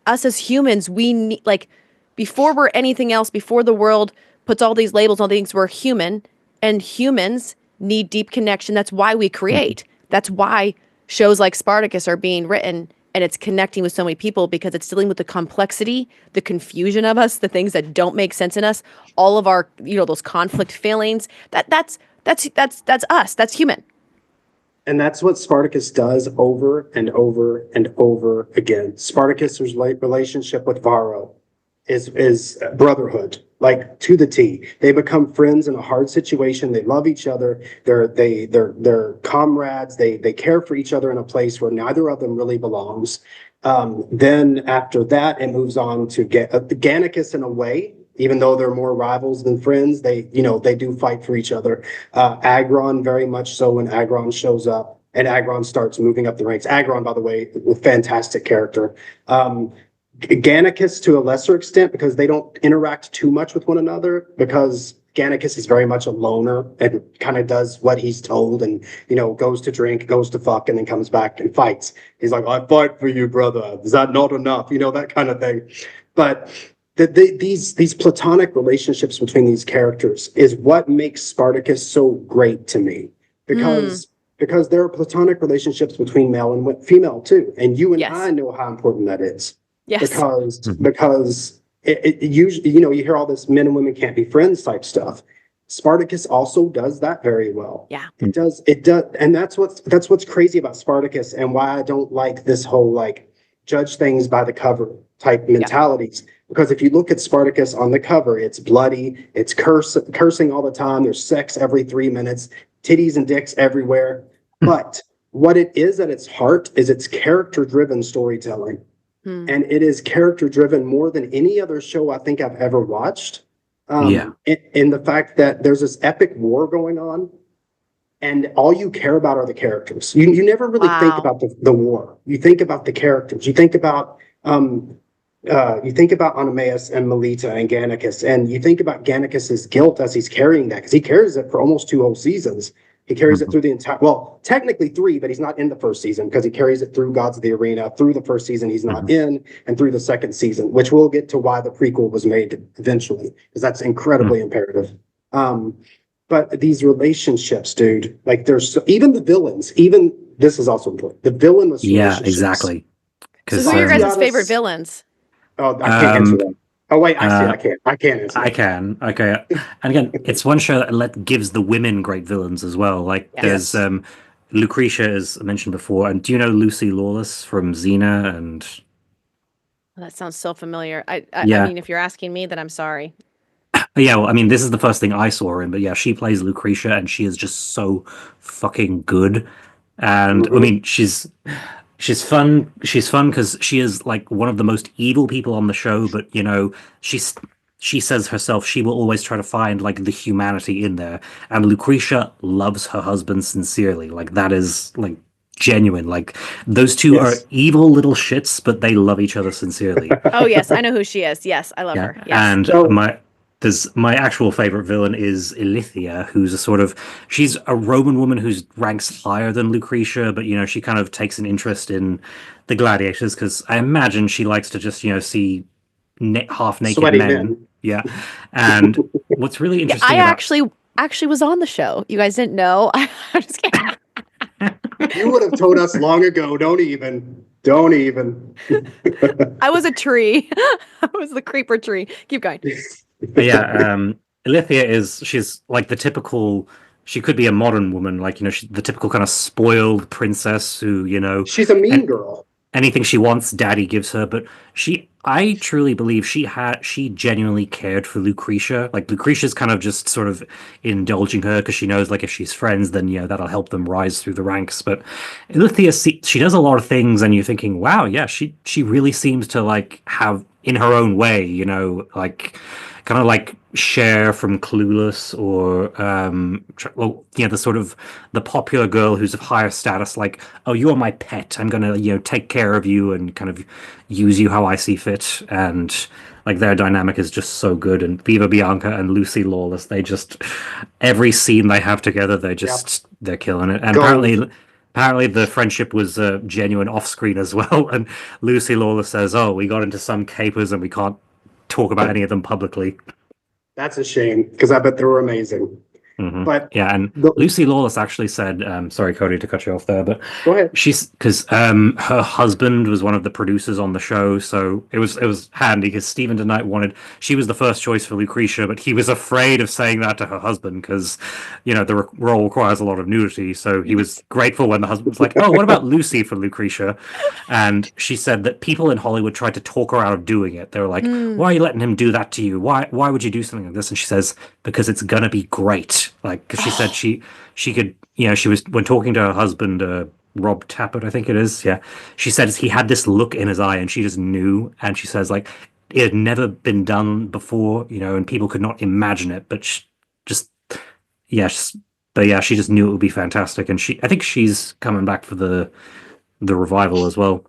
Speaker 1: Us as humans, we need, like, before we're anything else, before the world puts all these labels on things, we're human. And humans need deep connection. That's why we create. That's why shows like Spartacus are being written, and it's connecting with so many people, because it's dealing with the complexity, the confusion of us, the things that don't make sense in us, all of our, those conflict feelings. That's us. That's human.
Speaker 2: And that's what Spartacus does over and over and over again. Spartacus's relationship with Varro is brotherhood, like, to the T. They become friends in a hard situation. They love each other. They're comrades. They care for each other in a place where neither of them really belongs. Then after that, it moves on to Gannicus in a way. Even though they're more rivals than friends, they do fight for each other. Agron, very much so, when Agron shows up and Agron starts moving up the ranks. Agron, by the way, a fantastic character. Gannicus to a lesser extent, because they don't interact too much with one another, because Gannicus is very much a loner and kind of does what he's told, and goes to drink, goes to fuck, and then comes back and fights. He's like, I fight for you, brother. Is that not enough? That kind of thing. But these platonic relationships between these characters is what makes Spartacus so great to me, because there are platonic relationships between male and female too, and you and I know how important that is. Yes. Because it usually, you hear all this men and women can't be friends type stuff. Spartacus also does that very well.
Speaker 1: Yeah.
Speaker 2: It does. And that's what's crazy about Spartacus, and why I don't like this whole like judge things by the cover type mentalities. Yeah. Because if you look at Spartacus on the cover, it's bloody, it's cursing all the time, there's sex every 3 minutes, titties and dicks everywhere. But what it is at its heart is it's character-driven storytelling. And it is character-driven more than any other show I think I've ever watched. In the fact that there's this epic war going on, and all you care about are the characters. You never really think about the war. You think about the characters. You think about Oenemaus and Melita and Gannicus, and you think about Gannicus's guilt as he's carrying that, because he carries it for almost 2 whole seasons. He carries it through the entire, well, technically 3, but he's not in the first season because he carries it through Gods of the Arena, through the first season he's not in, and through the second season, which we'll get to why the prequel was made eventually, because that's incredibly imperative. But these relationships, dude, like even the villains, this is also important. The villainless relationships.
Speaker 3: Yeah, exactly.
Speaker 1: So who are your guys' favorite villains?
Speaker 2: Oh, I can't answer that. Oh, wait, I can't answer that.
Speaker 3: I can. Okay. And again, it's one show that gives the women great villains as well. Like there's Lucretia, as I mentioned before. And do you know Lucy Lawless from Xena? And
Speaker 1: that sounds so familiar. I mean, if you're asking me, then I'm sorry.
Speaker 3: Yeah, well, I mean, this is the first thing I saw her in, but yeah, she plays Lucretia, and she is just so fucking good. And I mean, she's fun. She's fun because she is like one of the most evil people on the show, but you know, she says herself she will always try to find like the humanity in there. And Lucretia loves her husband sincerely. Like that is like genuine. Like those two are evil little shits, but they love each other sincerely.
Speaker 1: Oh yes, I know who she is. Yes, I love her. Yes.
Speaker 3: And my actual favorite villain is Ilithia, who's she's a Roman woman who ranks higher than Lucretia, but you know, she kind of takes an interest in the gladiators because I imagine she likes to just, you know, see half naked men. Yeah. And what's really interesting,
Speaker 1: I actually was on the show. You guys didn't know. I'm just kidding.
Speaker 2: You would have told us long ago. Don't even.
Speaker 1: I was a tree. I was the creeper tree. Keep going.
Speaker 3: But yeah, Ilithia she's like the typical, she could be a modern woman, like, you know, she's the typical kind of spoiled princess who, you know,
Speaker 2: she's a mean girl.
Speaker 3: Anything she wants, daddy gives her. But I truly believe she genuinely cared for Lucretia. Like Lucretia's kind of just sort of indulging her because she knows, like, if she's friends, then, you know, that'll help them rise through the ranks. But Ilithia, she does a lot of things, and you're thinking, wow, yeah, she really seems to like have in her own way, you know, like kind of like Cher from Clueless, or you know, the sort of the popular girl who's of higher status, like, oh, you're my pet, I'm gonna, you know, take care of you and kind of use you how I see fit. And like their dynamic is just so good. And Viva Bianca and Lucy Lawless, they just, every scene they have together, they're killing it. And apparently the friendship was genuine off screen as well. And Lucy Lawless says, oh, we got into some capers and we can't talk about any of them publicly.
Speaker 2: That's a shame, because I bet they were amazing. But
Speaker 3: yeah, and Lucy Lawless actually said, sorry, Cody, to cut you off there, but
Speaker 2: go ahead.
Speaker 3: Because her husband was one of the producers on the show, so it was handy because Stephen DeKnight she was the first choice for Lucretia, but he was afraid of saying that to her husband because, you know, the role requires a lot of nudity. So he was grateful when the husband was like, "Oh, what about Lucy for Lucretia?" And she said that people in Hollywood tried to talk her out of doing it. They were like, "Why are you letting him do that to you? Why would you do something like this?" And she says, "Because it's gonna be great." Like, because she said she could, you know, she was, when talking to her husband, Rob Tappert, I think it is. Yeah. She said he had this look in his eye and she just knew. And she says, like, it had never been done before, you know, and people could not imagine it, but she just knew it would be fantastic. And I think she's coming back for the revival as well.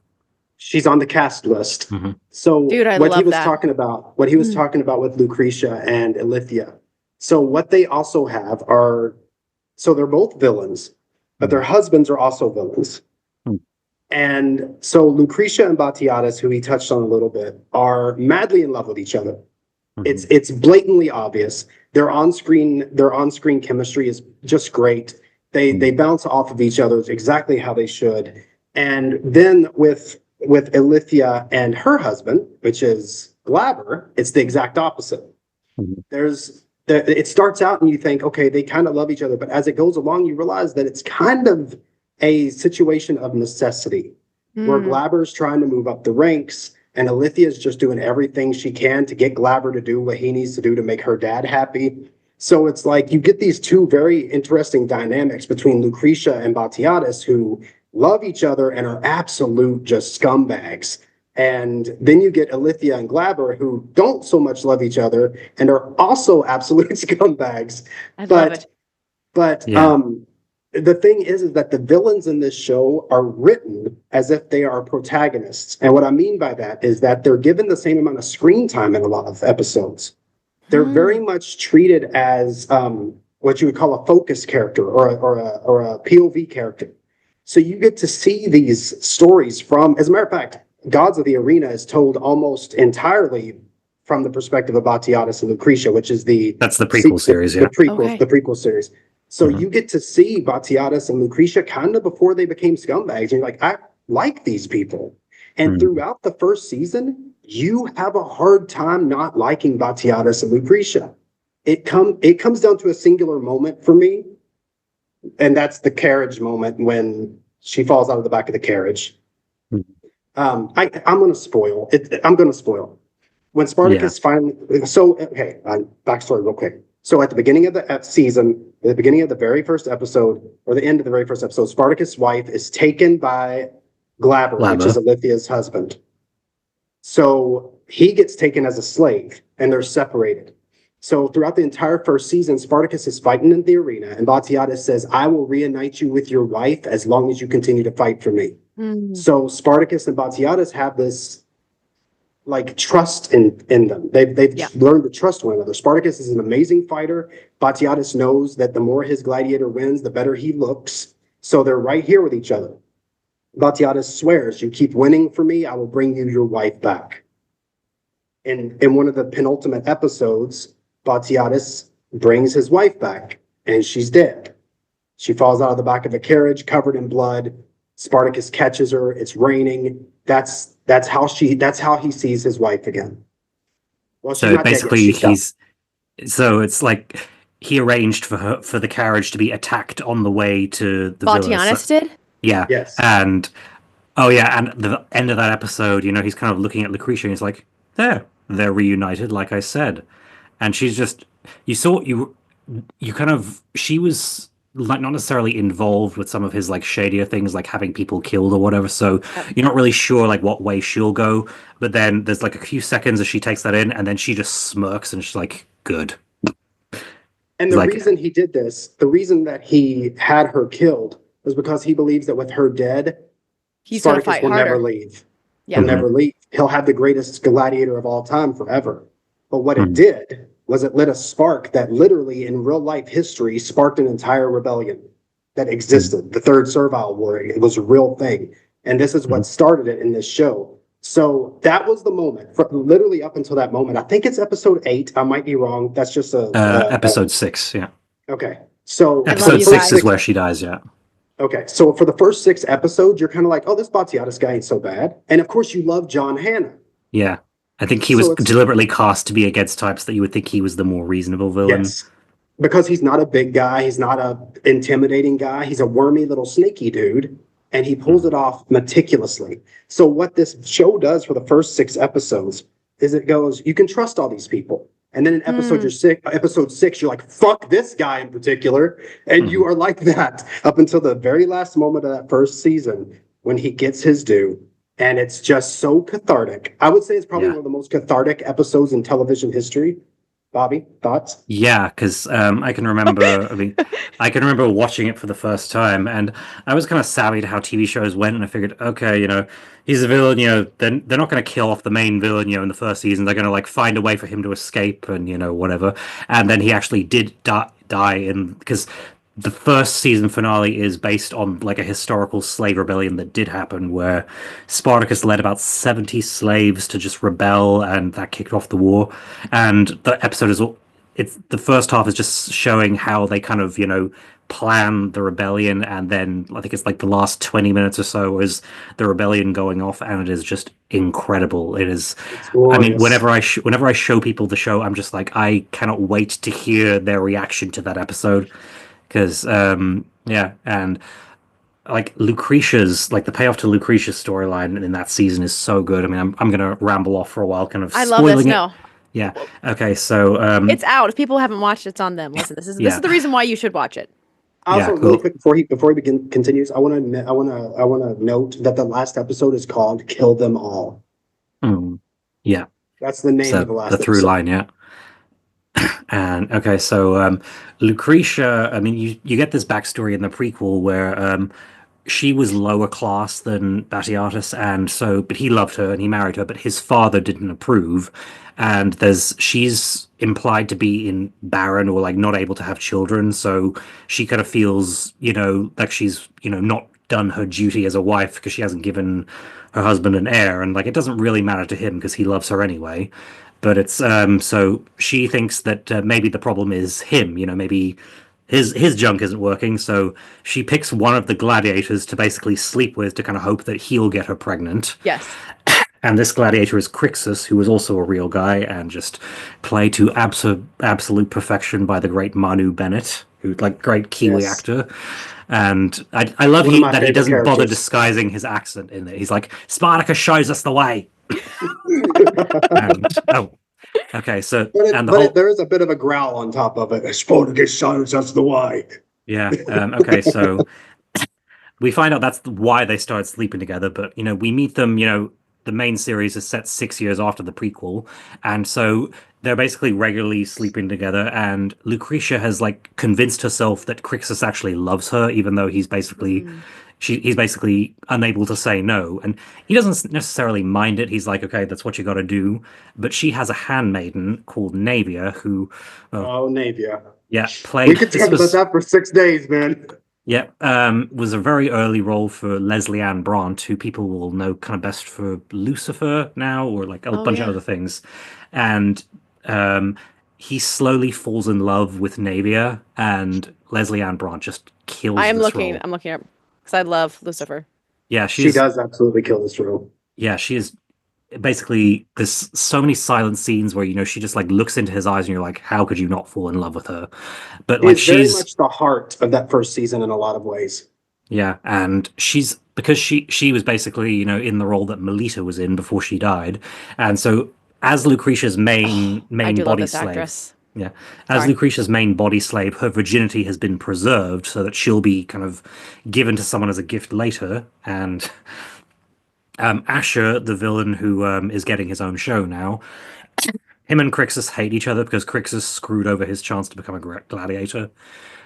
Speaker 2: She's on the cast list. So
Speaker 1: dude,
Speaker 2: what he was talking about with Lucretia and Ilithia. So what they also have so they're both villains, but their husbands are also villains. And so Lucretia and Batiatus, who he touched on a little bit, are madly in love with each other. It's blatantly obvious. Their on-screen chemistry is just great. They bounce off of each other exactly how they should. And then with Ilithia and her husband, which is Glaber, it's the exact opposite. It starts out and you think, okay, they kind of love each other, but as it goes along, you realize that it's kind of a situation of necessity, where Glaber's trying to move up the ranks, and Ilithia is just doing everything she can to get Glaber to do what he needs to do to make her dad happy. So it's like you get these two very interesting dynamics between Lucretia and Batiatus, who love each other and are absolute just scumbags. And then you get Alithia and Glaber, who don't so much love each other and are also absolute scumbags.
Speaker 1: I love it.
Speaker 2: But
Speaker 3: Yeah.
Speaker 2: the thing is that the villains in this show are written as if they are protagonists. And what I mean by that is that they're given the same amount of screen time in a lot of episodes. They're very much treated as what you would call a focus character or a POV character. So you get to see these stories from, as a matter of fact, Gods of the Arena is told almost entirely from the perspective of Batiatus and Lucretia, which is
Speaker 3: that's the prequel series,
Speaker 2: the prequel series. So you get to see Batiatus and Lucretia kind of before they became scumbags. And you're like, I like these people. And throughout the first season, you have a hard time not liking Batiatus and Lucretia. It comes down to a singular moment for me, and that's the carriage moment when she falls out of the back of the carriage. I'm going to spoil it. I'm going to spoil when Spartacus finally. So okay, backstory real quick. So at the beginning of the season, at the beginning of the very first episode, or the end of the very first episode, Spartacus' wife is taken by Glaber, which is Olithia's husband. So he gets taken as a slave, and they're separated. So throughout the entire first season, Spartacus is fighting in the arena, and Batiatus says, "I will reunite you with your wife as long as you continue to fight for me." So Spartacus and Batiatus have this like trust in them. They've learned to trust one another. Spartacus is an amazing fighter. Batiatus knows that the more his gladiator wins, the better he looks. So they're right here with each other. Batiatus swears, "You keep winning for me, I will bring you your wife back." And in one of the penultimate episodes, Batiatus brings his wife back, and she's dead. She falls out of the back of a carriage covered in blood. Spartacus catches her. It's raining. That's how he sees his wife again. Well,
Speaker 3: so basically, it's like he arranged for the carriage to be attacked on the way to the villa.
Speaker 1: Batiatus did?
Speaker 3: Yeah.
Speaker 2: Yes.
Speaker 3: And and the end of that episode, he's kind of looking at Lucretia and he's like, they're reunited, like I said. And she's just, she was like not necessarily involved with some of his like shadier things, like having people killed or whatever. So you're not really sure like what way she'll go. But then there's like a few seconds as she takes that in, and then she just smirks and she's like, good.
Speaker 2: And the reason he did this, the reason that he had her killed was because he believes that with her dead, Spartacus will never leave.
Speaker 1: Yeah.
Speaker 2: He'll never leave. He'll have the greatest gladiator of all time forever. But what it did was it lit a spark that literally in real life history sparked an entire rebellion that existed. The Third Servile War, it was a real thing. And this is what started it in this show. So that was the moment, literally up until that moment. I think it's episode 8. I might be wrong. That's just
Speaker 3: episode 6, yeah.
Speaker 2: Okay. So
Speaker 3: episode 6 is where she dies, yeah.
Speaker 2: Okay, so for the first 6 episodes, you're kind of like, oh, this Batiatus guy ain't so bad. And of course, you love John Hannah.
Speaker 3: Yeah. I think he was deliberately cast to be against types that you would think he was the more reasonable villain.
Speaker 2: Yes, because he's not a big guy. He's not a intimidating guy. He's a wormy little sneaky dude, and he pulls it off meticulously. So what this show does for the first 6 episodes is it goes, you can trust all these people. And then in episode 6, you're like, fuck this guy in particular. And you are like that up until the very last moment of that first season when he gets his due. And it's just so cathartic. I would say it's probably one of the most cathartic episodes in television history. Bobby, thoughts?
Speaker 3: Yeah, because I can remember. I can remember watching it for the first time, and I was kind of savvy to how TV shows went, and I figured, okay, he's a villain. They're not going to kill off the main villain. In the first season, they're going to like find a way for him to escape, and whatever. And then he actually did die in because the first season finale is based on like a historical slave rebellion that did happen, where Spartacus led about 70 slaves to just rebel, and that kicked off the war. And the episode the first half is just showing how they kind of plan the rebellion, and then I think it's like the last 20 minutes or so is the rebellion going off, and it is just incredible. It is. I mean, whenever I show people the show, I'm just like, I cannot wait to hear their reaction to that episode. Because and like Lucretia's, like the payoff to Lucretia's storyline in that season is so good. I mean, I'm gonna ramble off for a while, kind of.
Speaker 1: I love this. No.
Speaker 3: Yeah. Okay. So
Speaker 1: it's out. If people haven't watched it, it's on them. Listen, this is the reason why you should watch it.
Speaker 2: Also, really quick before he continues, I want to note that the last episode is called "Kill Them All."
Speaker 3: Mm. Yeah.
Speaker 2: That's the name of
Speaker 3: So
Speaker 2: the last
Speaker 3: the through
Speaker 2: episode.
Speaker 3: line, yeah. And okay, so Lucretia, I mean, you get this backstory in the prequel where she was lower class than Batiatus, and so but he loved her and he married her, but his father didn't approve. And she's implied to be in barren or like not able to have children, so she kind of feels, like she's, not done her duty as a wife because she hasn't given her husband an heir, and like it doesn't really matter to him because he loves her anyway. But it's so she thinks that maybe the problem is him, maybe his junk isn't working, so she picks one of the gladiators to basically sleep with to kind of hope that he'll get her pregnant.
Speaker 1: Yes.
Speaker 3: And this gladiator is Crixus, who is also a real guy and just played to absolute perfection by the great Manu Bennett, who's like great Kiwi
Speaker 2: Yes.
Speaker 3: actor. And I love
Speaker 2: One of my
Speaker 3: that he
Speaker 2: favorite
Speaker 3: doesn't bother
Speaker 2: characters.
Speaker 3: disguising his accent in it. He's like, Spartacus shows us the way. And okay, so
Speaker 2: There is a bit of a growl on top of it. Spartacus shows us the way.
Speaker 3: yeah, okay, so we find out that's why they started sleeping together, but we meet them, the main series is set 6 years after the prequel, and so they're basically regularly sleeping together, and Lucretia has like convinced herself that Crixus actually loves her, even though he's basically he's basically unable to say no, and he doesn't necessarily mind it. He's like, okay, that's what you got to do. But she has a handmaiden called Navia who,
Speaker 2: Navia.
Speaker 3: Yeah,
Speaker 2: We could talk about that for 6 days, man.
Speaker 3: Yeah, was a very early role for Leslie Ann Brandt, who people will know kind of best for Lucifer now, or like a bunch of other things. And he slowly falls in love with Navia, and Leslie Ann Brandt just kills
Speaker 1: I'm
Speaker 3: this
Speaker 1: looking
Speaker 3: role.
Speaker 1: I'm looking up because I love Lucifer.
Speaker 3: Yeah,
Speaker 2: she does absolutely kill this role.
Speaker 3: Yeah, she is basically, there's so many silent scenes where she just like looks into his eyes and you're like, how could you not fall in love with her? But like
Speaker 2: very much the heart of that first season in a lot of ways.
Speaker 3: Yeah, and because she was basically in the role that Melita was in before she died, and so as Lucretia's main body slave.
Speaker 1: Actress.
Speaker 3: Yeah, as Lucretia's main body slave, her virginity has been preserved so that she'll be kind of given to someone as a gift later. And Asher, the villain who is getting his own show now, him and Crixus hate each other because Crixus screwed over his chance to become a gladiator.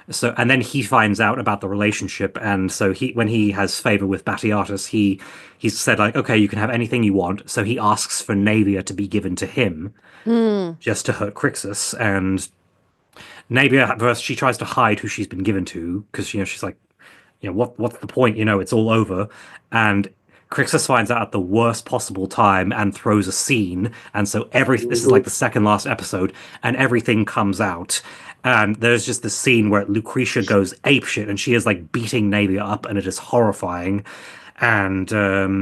Speaker 3: So, and then he finds out about the relationship, and so when he has favor with Batiatus, he's said like, okay, you can have anything you want. So he asks for Navia to be given to him, just to hurt Crixus. And Navia at first she tries to hide who she's been given to because she's like, what's the point? It's all over. And Crixus finds out at the worst possible time and throws a scene, and so this is like the second last episode, and everything comes out. And there's just this scene where Lucretia goes apeshit, and she is like beating Navia up, and it is horrifying. And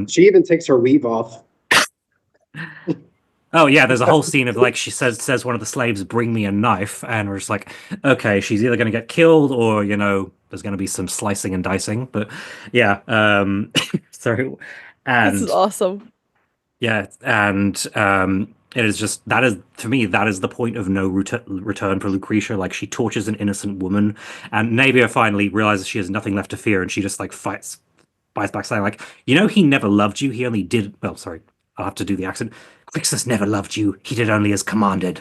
Speaker 2: she even takes her weave off.
Speaker 3: Oh yeah, there's a whole scene of like she says one of the slaves, "Bring me a knife," and we're just like, okay, she's either going to get killed or there's going to be some slicing and dicing. But yeah, sorry, and
Speaker 1: this is awesome.
Speaker 3: Yeah, and it is just to me that is the point of no return for Lucretia. Like she tortures an innocent woman, and Navia finally realizes she has nothing left to fear, and she just like fights back, saying like, he never loved you. He only did. Well, sorry, I'll have to do the accent. Crixus never loved you. He did only as commanded.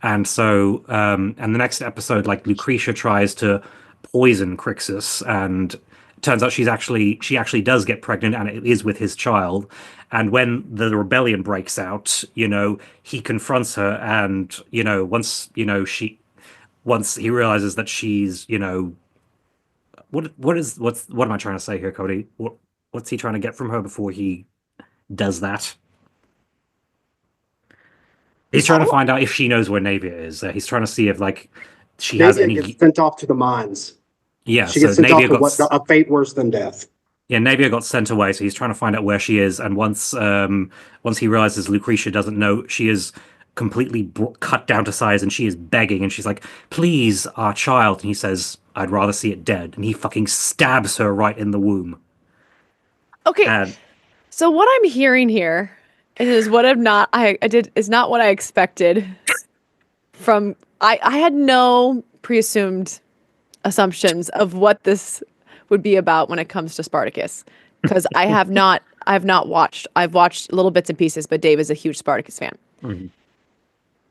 Speaker 3: And so, and the next episode, like Lucretia tries to poison Crixus, and it turns out she actually does get pregnant, and it is with his child. And when the rebellion breaks out, he confronts her, and once he realizes that she's what am I trying to say here, Cody? What's he trying to get from her before he does that? He's trying to find out if she knows where Navia is. He's trying to see if like she has any.
Speaker 2: Gets sent off to the mines.
Speaker 3: Yeah,
Speaker 2: she gets sent off to a fate worse than death.
Speaker 3: Yeah, Navia got sent away, so he's trying to find out where she is. And once he realizes Lucretia doesn't know, she is completely cut down to size, and she is begging, and she's like, "Please, our child." And he says, "I'd rather see it dead." And he fucking stabs her right in the womb.
Speaker 1: Okay, so what I'm hearing here is what is not what I expected from. I had no pre-assumed assumptions of what this would be about when it comes to Spartacus, because I have not I've not watched. I've watched little bits and pieces, but Dave is a huge Spartacus fan.
Speaker 3: Mm-hmm.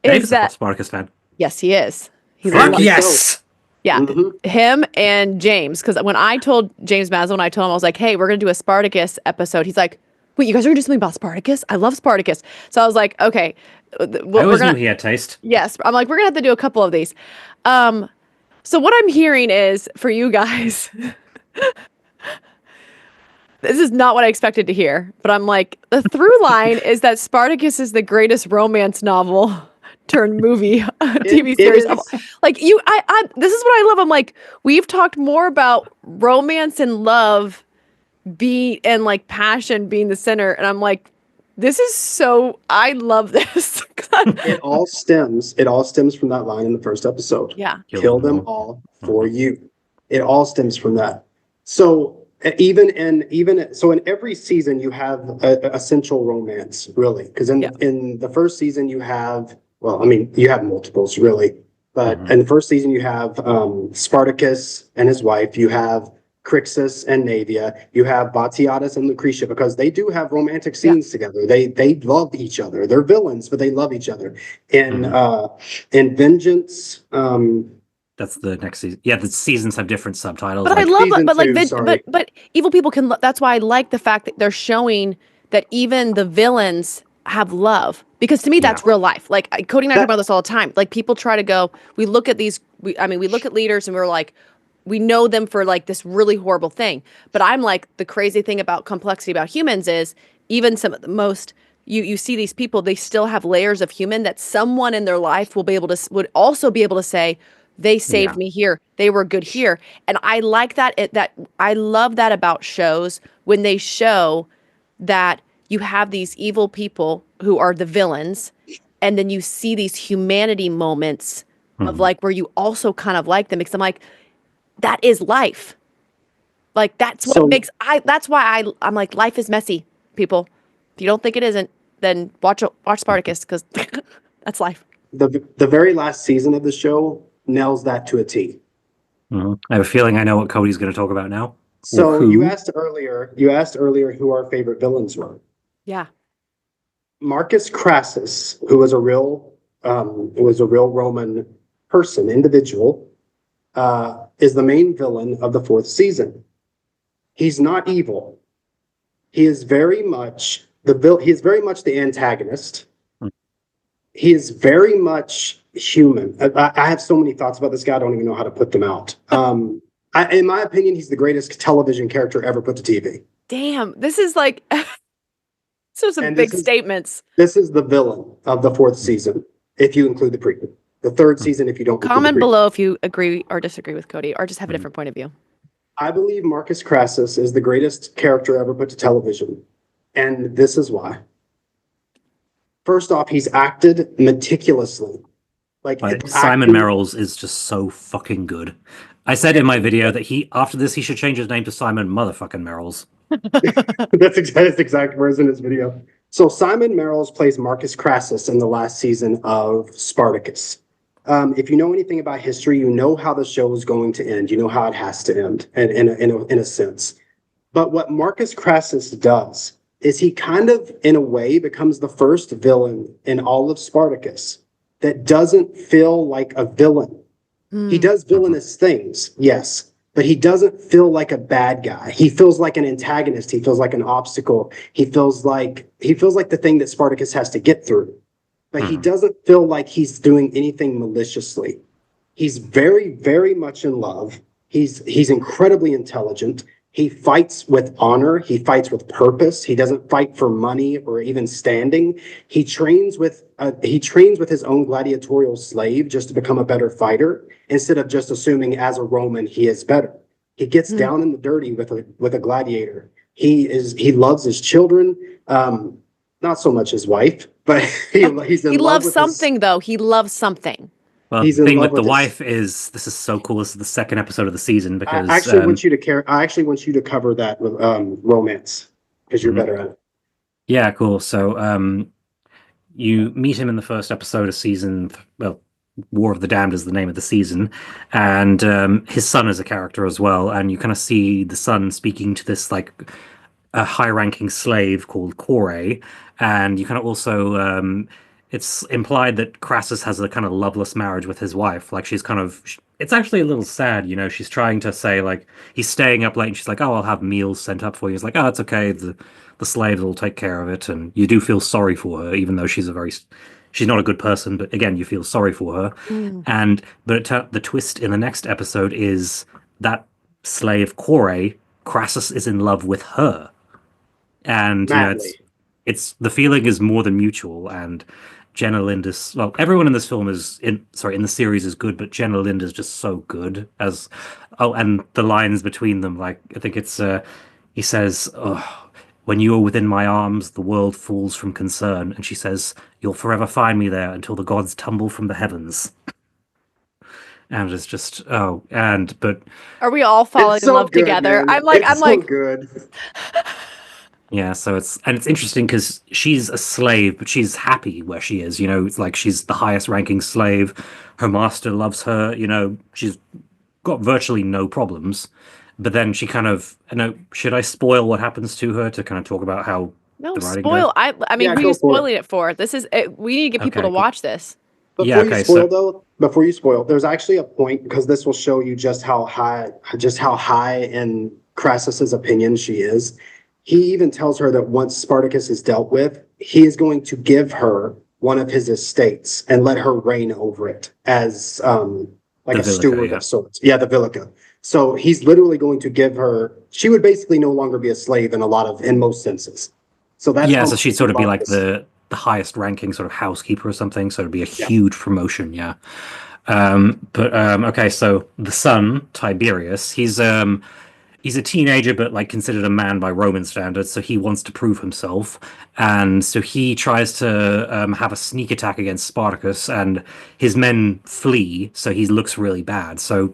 Speaker 1: Is
Speaker 3: Dave's a
Speaker 1: that
Speaker 3: Spartacus fan.
Speaker 1: yes, he is. He
Speaker 3: Fuck
Speaker 1: loves-
Speaker 3: yes.
Speaker 1: Yeah,
Speaker 2: Mhm.
Speaker 1: him and James. Because when I told James Mazel, when I told him, I was like, "Hey, we're gonna do a Spartacus episode." He's like, "Wait, you guys are gonna do something about Spartacus? I love Spartacus." So I was like, "Okay,
Speaker 3: I always knew he had taste.
Speaker 1: Yes, I'm like, we're gonna have to do a couple of these." So what I'm hearing is for you guys. This is not what I expected to hear, but I'm like, the through line is that Spartacus is the greatest romance novel turned movie TV series. Like this is what I love. I'm like, we've talked more about romance and love and like passion being the center. And I'm like, this is so, I love this.
Speaker 2: It all stems from that line in the first episode.
Speaker 1: Yeah.
Speaker 2: Kill them all for you. It all stems from that. So even in every season you have a central romance, really, because in the first season you have, well, I mean, you have multiples, really, but in the first season you have Spartacus and his wife, you have Crixus and Naevia, you have Batiatus and Lucretia, because they do have romantic scenes together. They love each other. They're villains, but they love each other. In Vengeance,
Speaker 3: that's the next season. Yeah, the seasons have different subtitles.
Speaker 1: But I love,
Speaker 2: season
Speaker 1: but evil people can. That's why I like the fact that they're showing that even the villains have love, because to me that's real life. Like Cody and I talk about this all the time. Like people try to go. We look at these. We look at leaders and we're like, we know them for like this really horrible thing. But I'm like, the crazy thing about complexity about humans is even some of the most. You see these people, they still have layers of human that someone in their life would also be able to say, they saved me here. They were good here. And I like that. I love that about shows when they show that you have these evil people who are the villains, and then you see these humanity moments of like where you also kind of like them, because I'm like, that is life. Like that's what makes that's why I'm like, life is messy, people. If you don't think it isn't, then watch Spartacus, because that's life.
Speaker 2: The very last season of the show nails that to a T.
Speaker 3: I have a feeling I know what Cody's going to talk about now.
Speaker 2: So you asked earlier who our favorite villains were.
Speaker 1: Yeah.
Speaker 2: Marcus Crassus, who was a real Roman person, individual, is the main villain of the fourth season. He's not evil. He is very much the antagonist. He is very much human. I have so many thoughts about this guy. I don't even know how to put them out. In my opinion, he's the greatest television character ever put to TV.
Speaker 1: Damn, this is like, so some big statements.
Speaker 2: This is the villain of the fourth season, if you include the prequel. The third season, if you don't.
Speaker 1: Comment below if you agree or disagree with Cody, or just have a different point of view.
Speaker 2: I believe Marcus Crassus is the greatest character ever put to television, and this is why. First off, he's acted meticulously. Like
Speaker 3: Simon Merrill's is just so fucking good. I said in my video that after this he should change his name to Simon motherfucking Merrill's.
Speaker 2: That's exact words in his video. So Simon Merrill's plays Marcus Crassus in the last season of Spartacus. If you know anything about history, you know how the show is going to end. You know how it has to end, in a sense. But what Marcus Crassus does is he kind of, in a way, becomes the first villain in all of Spartacus that doesn't feel like a villain. He does villainous things, yes, but he doesn't feel like a bad guy. He feels like an antagonist. He feels like an obstacle. He feels like the thing that Spartacus has to get through. But he doesn't feel like he's doing anything maliciously. He's very, very much in love. He's incredibly intelligent. He fights with honor. He fights with purpose. He doesn't fight for money or even standing. He trains with his own gladiatorial slave just to become a better fighter, instead of just assuming as a Roman he is better. He gets down in the dirty with a gladiator. He loves his children, not so much his wife, but he's in love
Speaker 1: loves
Speaker 2: with
Speaker 1: something though. He loves something.
Speaker 3: Well, the thing with the wife is, this is so cool. This is the second episode of the season, because
Speaker 2: I actually want you to cover that with romance, because you're better at it.
Speaker 3: Yeah, cool. So you meet him in the first episode of season, War of the Damned is the name of the season, and his son is a character as well, and you kind of see the son speaking to this like high-ranking slave called Kore, and you kind of also it's implied that Crassus has a kind of loveless marriage with his wife. Like she's kind of, it's actually a little sad, you know. She's trying to say like he's staying up late, and she's like, "Oh, I'll have meals sent up for you." He's like, "Oh, it's okay. The slaves will take care of it." And you do feel sorry for her, even though she's not a good person. But again, you feel sorry for her. And the twist in the next episode is that slave Kore, Crassus is in love with her, and you know it's the feeling is more than mutual. And Jenna Linda's, well, everyone in this film is in the series is good, but Jenna Linda's just so good as, oh, and the lines between them, like I think it's he says, "Oh, when you are within my arms, the world falls from concern," and she says, "You'll forever find me there until the gods tumble from the heavens." And it's just but
Speaker 1: are we all falling in love together?
Speaker 2: Man. I'm like good.
Speaker 3: Yeah, so it's interesting because she's a slave, but she's happy where she is. You know, it's like she's the highest ranking slave. Her master loves her. You know, she's got virtually no problems. But then she kind of, should I spoil what happens to her to kind of talk about how the writing
Speaker 1: spoil?
Speaker 3: goes?
Speaker 1: I mean, who are you spoiling it for? This is we need to get people to watch this.
Speaker 2: Before you spoil, there's actually a point, because this will show you just how high in Crassus's opinion she is. He even tells her that once Spartacus is dealt with, he is going to give her one of his estates and let her reign over it as like a steward of sorts. Yeah, the Vilica. So he's literally going to give her. She would basically no longer be a slave in most senses. So that's
Speaker 3: so she'd sort of be like the highest ranking sort of housekeeper or something. So it'd be a huge promotion. Yeah. Okay. So the son Tiberius, he's a teenager, but like considered a man by Roman standards. So he wants to prove himself. And so he tries to have a sneak attack against Spartacus, and his men flee. So he looks really bad. So,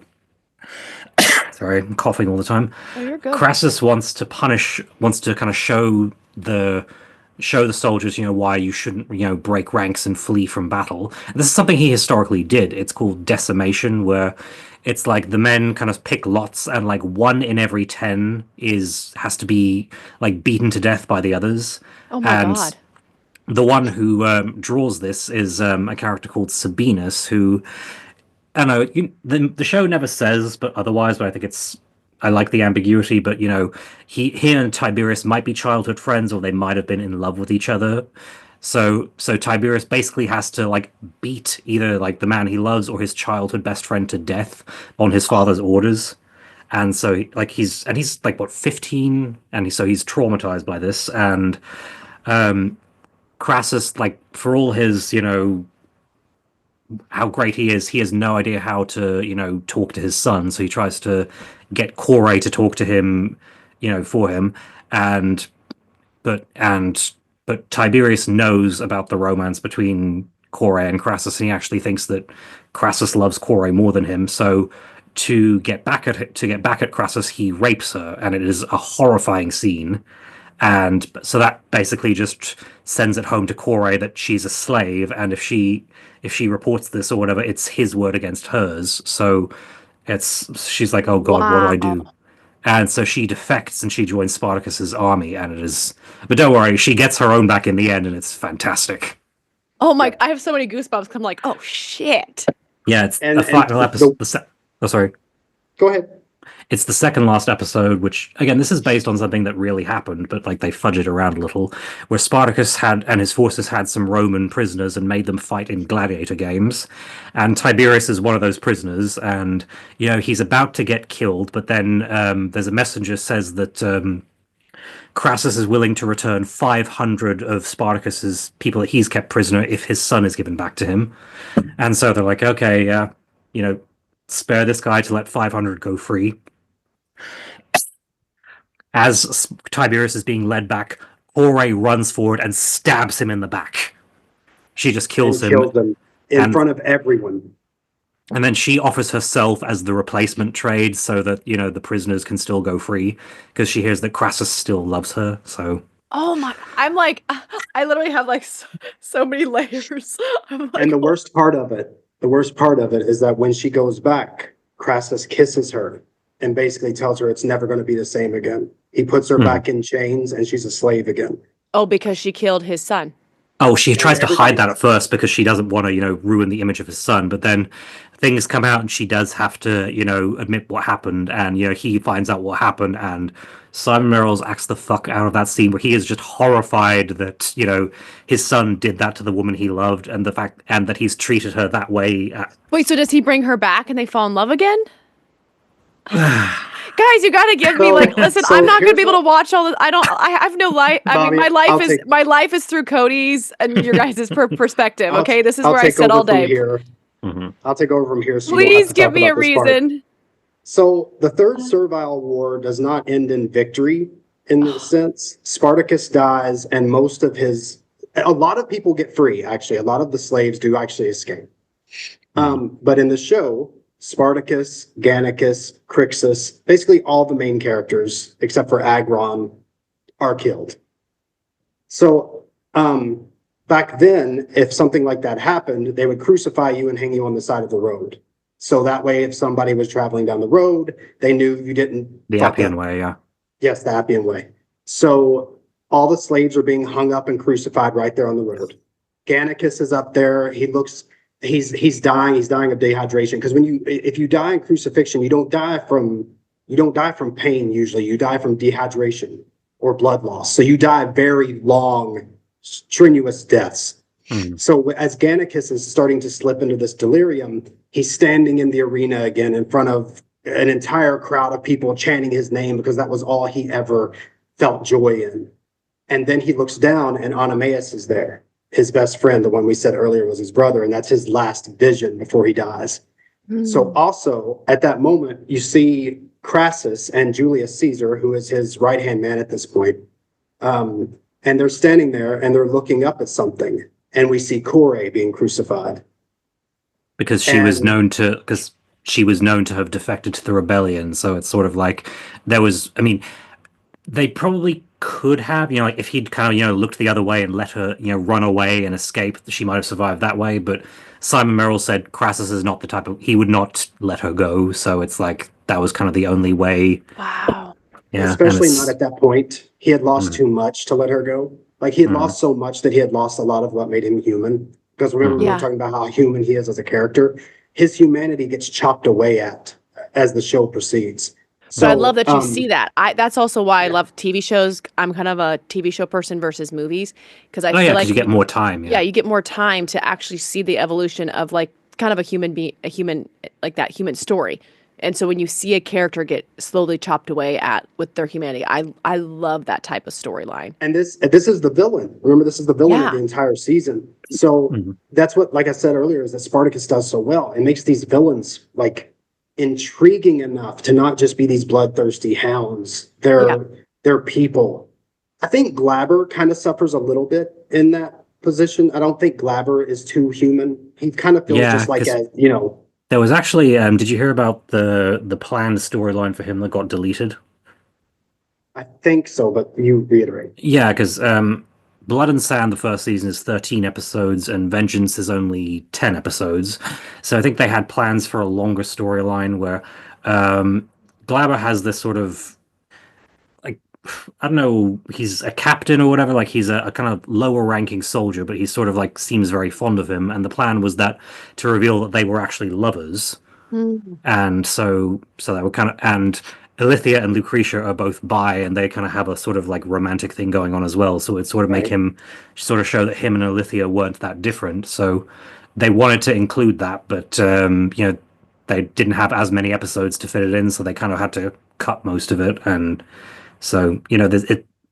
Speaker 3: sorry, I'm coughing all the time.
Speaker 1: Oh, you're good.
Speaker 3: Crassus wants to kind of show the soldiers, you know, why you shouldn't, you know, break ranks and flee from battle. And this is something he historically did. It's called decimation, where it's like the men kind of pick lots, and like 1 in every 10 has to be like beaten to death by the others.
Speaker 1: Oh my God.
Speaker 3: The one who draws this is a character called Sabinus, who I don't know, the show never says, but otherwise, but I think I like the ambiguity, but you know, he and Tiberius might be childhood friends, or they might have been in love with each other. So Tiberius basically has to like beat either like the man he loves or his childhood best friend to death on his father's orders. And so he's like what, 15, and so he's traumatized by this. And Crassus, like, for all his, you know, how great he has no idea how to, you know, talk to his son. So he tries to get Kore to talk to him, you know, for him. But Tiberius knows about the romance between Kore and Crassus, and he actually thinks that Crassus loves Kore more than him. So to get back at Crassus, he rapes her, and it is a horrifying scene. And so that basically just sends it home to Kore that she's a slave, and if she reports this or whatever, it's his word against hers. So she's like, oh God, what do I do? And so she defects and she joins Spartacus's army, and but don't worry, she gets her own back in the end, and it's fantastic.
Speaker 1: Oh my, I have so many goosebumps. I'm like, oh shit.
Speaker 3: Yeah, it's the final episode. Sorry.
Speaker 2: Go ahead.
Speaker 3: It's the second last episode, which, again, this is based on something that really happened, but like they fudge it around a little, where Spartacus and his forces had some Roman prisoners and made them fight in gladiator games. And Tiberius is one of those prisoners, and, you know, he's about to get killed, but then there's a messenger says that Crassus is willing to return 500 of Spartacus's people that he's kept prisoner if his son is given back to him. And so they're like, okay, you know, spare this guy to let 500 go free. As Tiberius is being led back, Kore runs forward and stabs him in the back. She just kills him
Speaker 2: in front of everyone.
Speaker 3: And then she offers herself as the replacement trade so that, you know, the prisoners can still go free, because she hears that Crassus still loves her. So,
Speaker 1: oh my, I'm like, I literally have like so many layers.
Speaker 2: Like, and the worst part of it is that when she goes back, Crassus kisses her and basically tells her it's never going to be the same again. He puts her back in chains and she's a slave again.
Speaker 1: Oh, because she killed his son.
Speaker 3: Oh, she tries to hide that at first because she doesn't want to, ruin the image of his son. But then things come out and she does have to, admit what happened. And, he finds out what happened. And Simon Merrills acts the fuck out of that scene where he is just horrified that, his son did that to the woman he loved and that he's treated her that way.
Speaker 1: Wait, so does he bring her back and they fall in love again? Guys, you gotta give me listen, I'm not gonna be able to watch all this. I have no life. I mean, my life is through Cody's and your guys' perspective. Okay, this is where I sit all day.
Speaker 2: I'll take over from here. So
Speaker 1: please give me a reason.
Speaker 2: So the third Servile War does not end in victory in this sense. Spartacus dies and a lot of people get free, actually. A lot of the slaves do actually escape. But in the show, Spartacus, Gannicus, Crixus, basically all the main characters, except for Agron, are killed. So back then, if something like that happened, they would crucify you and hang you on the side of the road. So that way, if somebody was traveling down the road, they knew you didn't...
Speaker 3: The Appian Way, yeah. Yes,
Speaker 2: the Appian Way. So all the slaves are being hung up and crucified right there on the road. Gannicus is up there. He's dying of dehydration, because if you die in crucifixion, you don't die from pain usually. You die from dehydration or blood loss. So you die very long, strenuous deaths. So as Gannicus is starting to slip into this delirium, he's standing in the arena again in front of an entire crowd of people chanting his name because that was all he ever felt joy in. And then he looks down and Oenemaus is there. His best friend, the one we said earlier was his brother, and that's his last vision before he dies. So also, at that moment, you see Crassus and Julius Caesar, who is his right-hand man at this point, and they're standing there, and they're looking up at something, and we see Core being crucified.
Speaker 3: Because she was known to have defected to the rebellion, so it's sort of like they probably could have, if he'd kind of, looked the other way and let her, run away and escape, she might have survived that way. But Simon Merrill said Crassus is not the type of, he would not let her go. So it's like, that was kind of the only way.
Speaker 1: Wow.
Speaker 2: Yeah, especially not at that point. He had lost too much to let her go. Like he had lost so much that he had lost a lot of what made him human. Because remember, we were talking about how human he is as a character. His humanity gets chopped away at as the show proceeds.
Speaker 1: So I love that you see that. That's also why I love TV shows. I'm kind of a TV show person versus movies because I feel like
Speaker 3: you get more time.
Speaker 1: Yeah, you get more time to actually see the evolution of like kind of a human like that human story. And so when you see a character get slowly chopped away at with their humanity, I love that type of storyline.
Speaker 2: And this is the villain. Remember, this is the villain of the entire season. So that's what, like I said earlier, is that Spartacus does so well. It makes these villains like intriguing enough to not just be these bloodthirsty hounds. They're people. I think Glaber kind of suffers a little bit in that position. I don't think Glaber is too human. He kind of feels just like
Speaker 3: There was actually, did you hear about the planned storyline for him that got deleted?
Speaker 2: I think so, but you reiterate.
Speaker 3: Yeah, because Blood and Sand, the first season, is 13 episodes, and Vengeance is only 10 episodes. So I think they had plans for a longer storyline where Glaber has this sort of, like, I don't know, he's a captain or whatever, like he's a kind of lower ranking soldier, but he sort of like seems very fond of him. And the plan was that to reveal that they were actually lovers. And so they were kind of, and Ilithia and Lucretia are both bi, and they kind of have a sort of like romantic thing going on as well. So it sort of make him sort of show that him and Ilithia weren't that different. So they wanted to include that, but they didn't have as many episodes to fit it in, so they kind of had to cut most of it. And so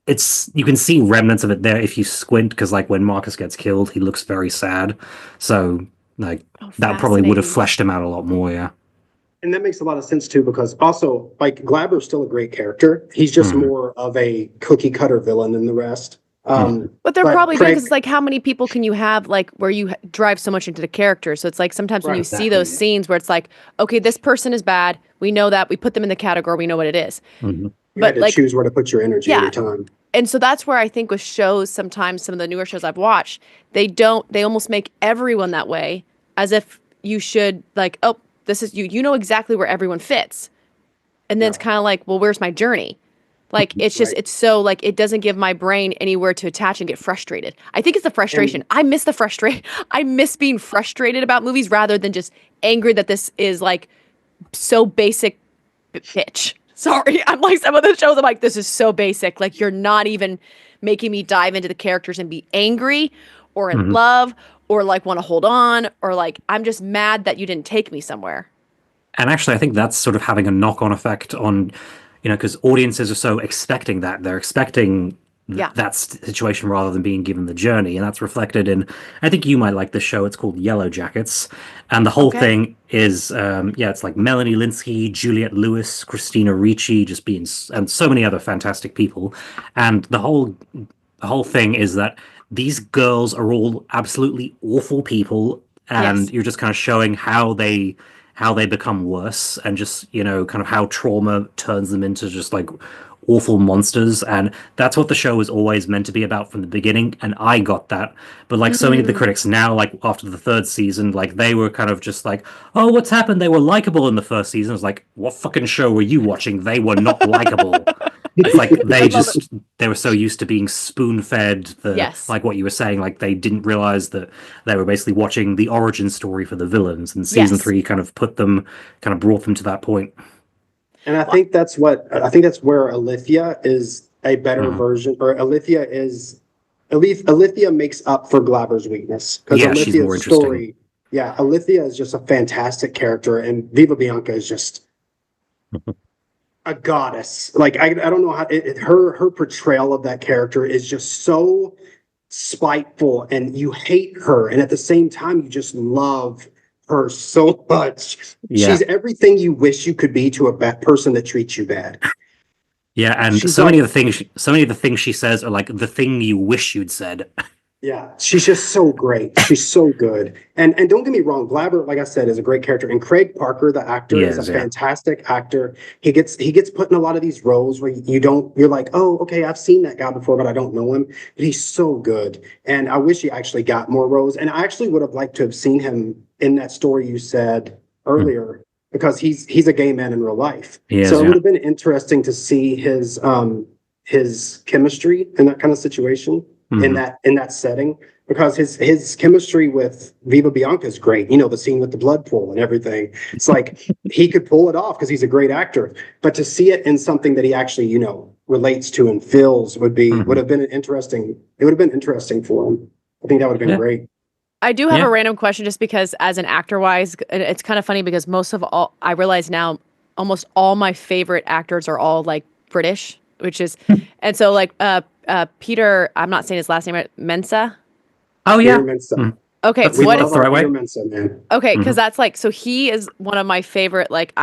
Speaker 3: it's you can see remnants of it there if you squint, because like when Marcus gets killed, he looks very sad. So like that probably would have fleshed him out a lot more. Yeah.
Speaker 2: And that makes a lot of sense too, because also like Glaber's still a great character. He's just more of a cookie cutter villain than the rest.
Speaker 1: But they're probably good because like how many people can you have like where you drive so much into the character? So it's like sometimes when you see those scenes where it's like, okay, this person is bad. We know that. We put them in the category. We know what it is.
Speaker 2: You had to choose where to put your energy every time.
Speaker 1: And so that's where I think with shows, sometimes some of the newer shows I've watched, they almost make everyone that way as if you should like, oh, this is you know exactly where everyone fits. And then it's kind of like, well, where's my journey? Like, it's just, it's so, like, it doesn't give my brain anywhere to attach and get frustrated. I think it's the frustration. I miss the frustration. I miss being frustrated about movies rather than just angry that this is, like, so basic bitch. Sorry. I'm like, some of the shows, I'm like, this is so basic. Like, you're not even making me dive into the characters and be angry or in love or, like, want to hold on or, like, I'm just mad that you didn't take me somewhere.
Speaker 3: And actually, I think that's sort of having a knock-on effect on, because audiences are so expecting that. They're expecting that situation rather than being given the journey. And that's reflected in, I think you might like this show. It's called Yellow Jackets. And the whole thing is, it's like Melanie Linsky, Juliette Lewis, Christina Ricci, and so many other fantastic people. And the whole thing is that these girls are all absolutely awful people. And you're just kind of showing how they become worse and just, kind of how trauma turns them into just like awful monsters. And that's what the show was always meant to be about from the beginning. And I got that. But like so many of the critics now, like after the third season, like they were kind of just like, oh, what's happened? They were likable in the first season. I was like, what fucking show were you watching? They were not likable. It's like they were so used to being spoon-fed like what you were saying, like they didn't realize that they were basically watching the origin story for the villains, and season 3 kind of brought them to that point.
Speaker 2: And I think that's where Olivia is a better version, or Olivia makes up for Glaber's weakness. Because
Speaker 3: she's more interesting.
Speaker 2: Olivia is just a fantastic character, and Viva Bianca is just a goddess. Like I don't know how her portrayal of that character is just so spiteful, and you hate her, and at the same time you just love her so much. She's everything you wish you could be to a bad person that treats you bad.
Speaker 3: Yeah, and so many of the things she says are like the thing you wish you'd said.
Speaker 2: Yeah, she's just so great. She's so good. And don't get me wrong, Glaber, like I said, is a great character. And Craig Parker, the actor, is a fantastic actor. He gets put in a lot of these roles where you're like, oh, okay, I've seen that guy before, but I don't know him. But he's so good. And I wish he actually got more roles. And I actually would have liked to have seen him in that story you said earlier, because he's a gay man in real life. It would have been interesting to see his chemistry in that kind of situation. In that setting, because his chemistry with Viva Bianca is great. The scene with the blood pool and everything. It's like he could pull it off because he's a great actor. But to see it in something that he actually, relates to and feels would have been interesting. It would have been interesting for him. I think that would have been great.
Speaker 1: I do have a random question, just because as an actor wise, it's kind of funny because I realize now almost all my favorite actors are all like British, which is, and so like, Peter, I'm not saying his last name right, Mensah.
Speaker 2: Oh yeah. Mensah.
Speaker 1: Okay,
Speaker 3: that's the right way.
Speaker 2: Mensah, man.
Speaker 1: Okay, because that's like, so he is one of my favorite. Like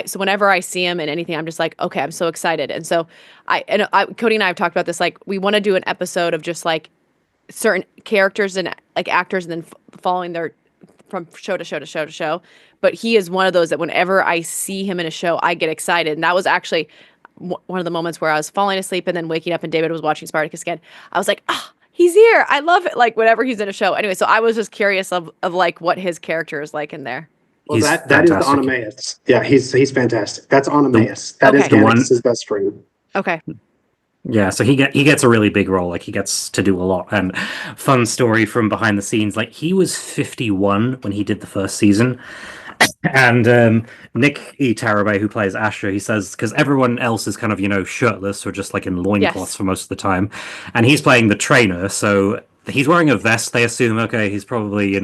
Speaker 1: so whenever I see him in anything, I'm just like, okay, I'm so excited. And so Cody and I have talked about this. Like, we want to do an episode of just like certain characters and like actors, and then following their from show to show to show to show. But he is one of those that whenever I see him in a show, I get excited. And that was actually one of the moments where I was falling asleep and then waking up and David was watching Spartacus again. I was like, he's here. I love it. Like, whenever he's in a show. Anyway, so I was just curious of like what his character is like in there.
Speaker 2: Well, that is the Oenemaus. Yeah, he's fantastic. That's Oenemaus. That is Gannicus' best friend.
Speaker 1: Okay.
Speaker 3: Yeah, so he gets a really big role. Like, he gets to do a lot. And fun story from behind the scenes, like, he was 51 when he did the first season. And Nick E. Tarabay, who plays Asher, he says, because everyone else is kind of, shirtless or just like in loincloths for most of the time. And he's playing the trainer, so he's wearing a vest. They assume, okay, he's probably,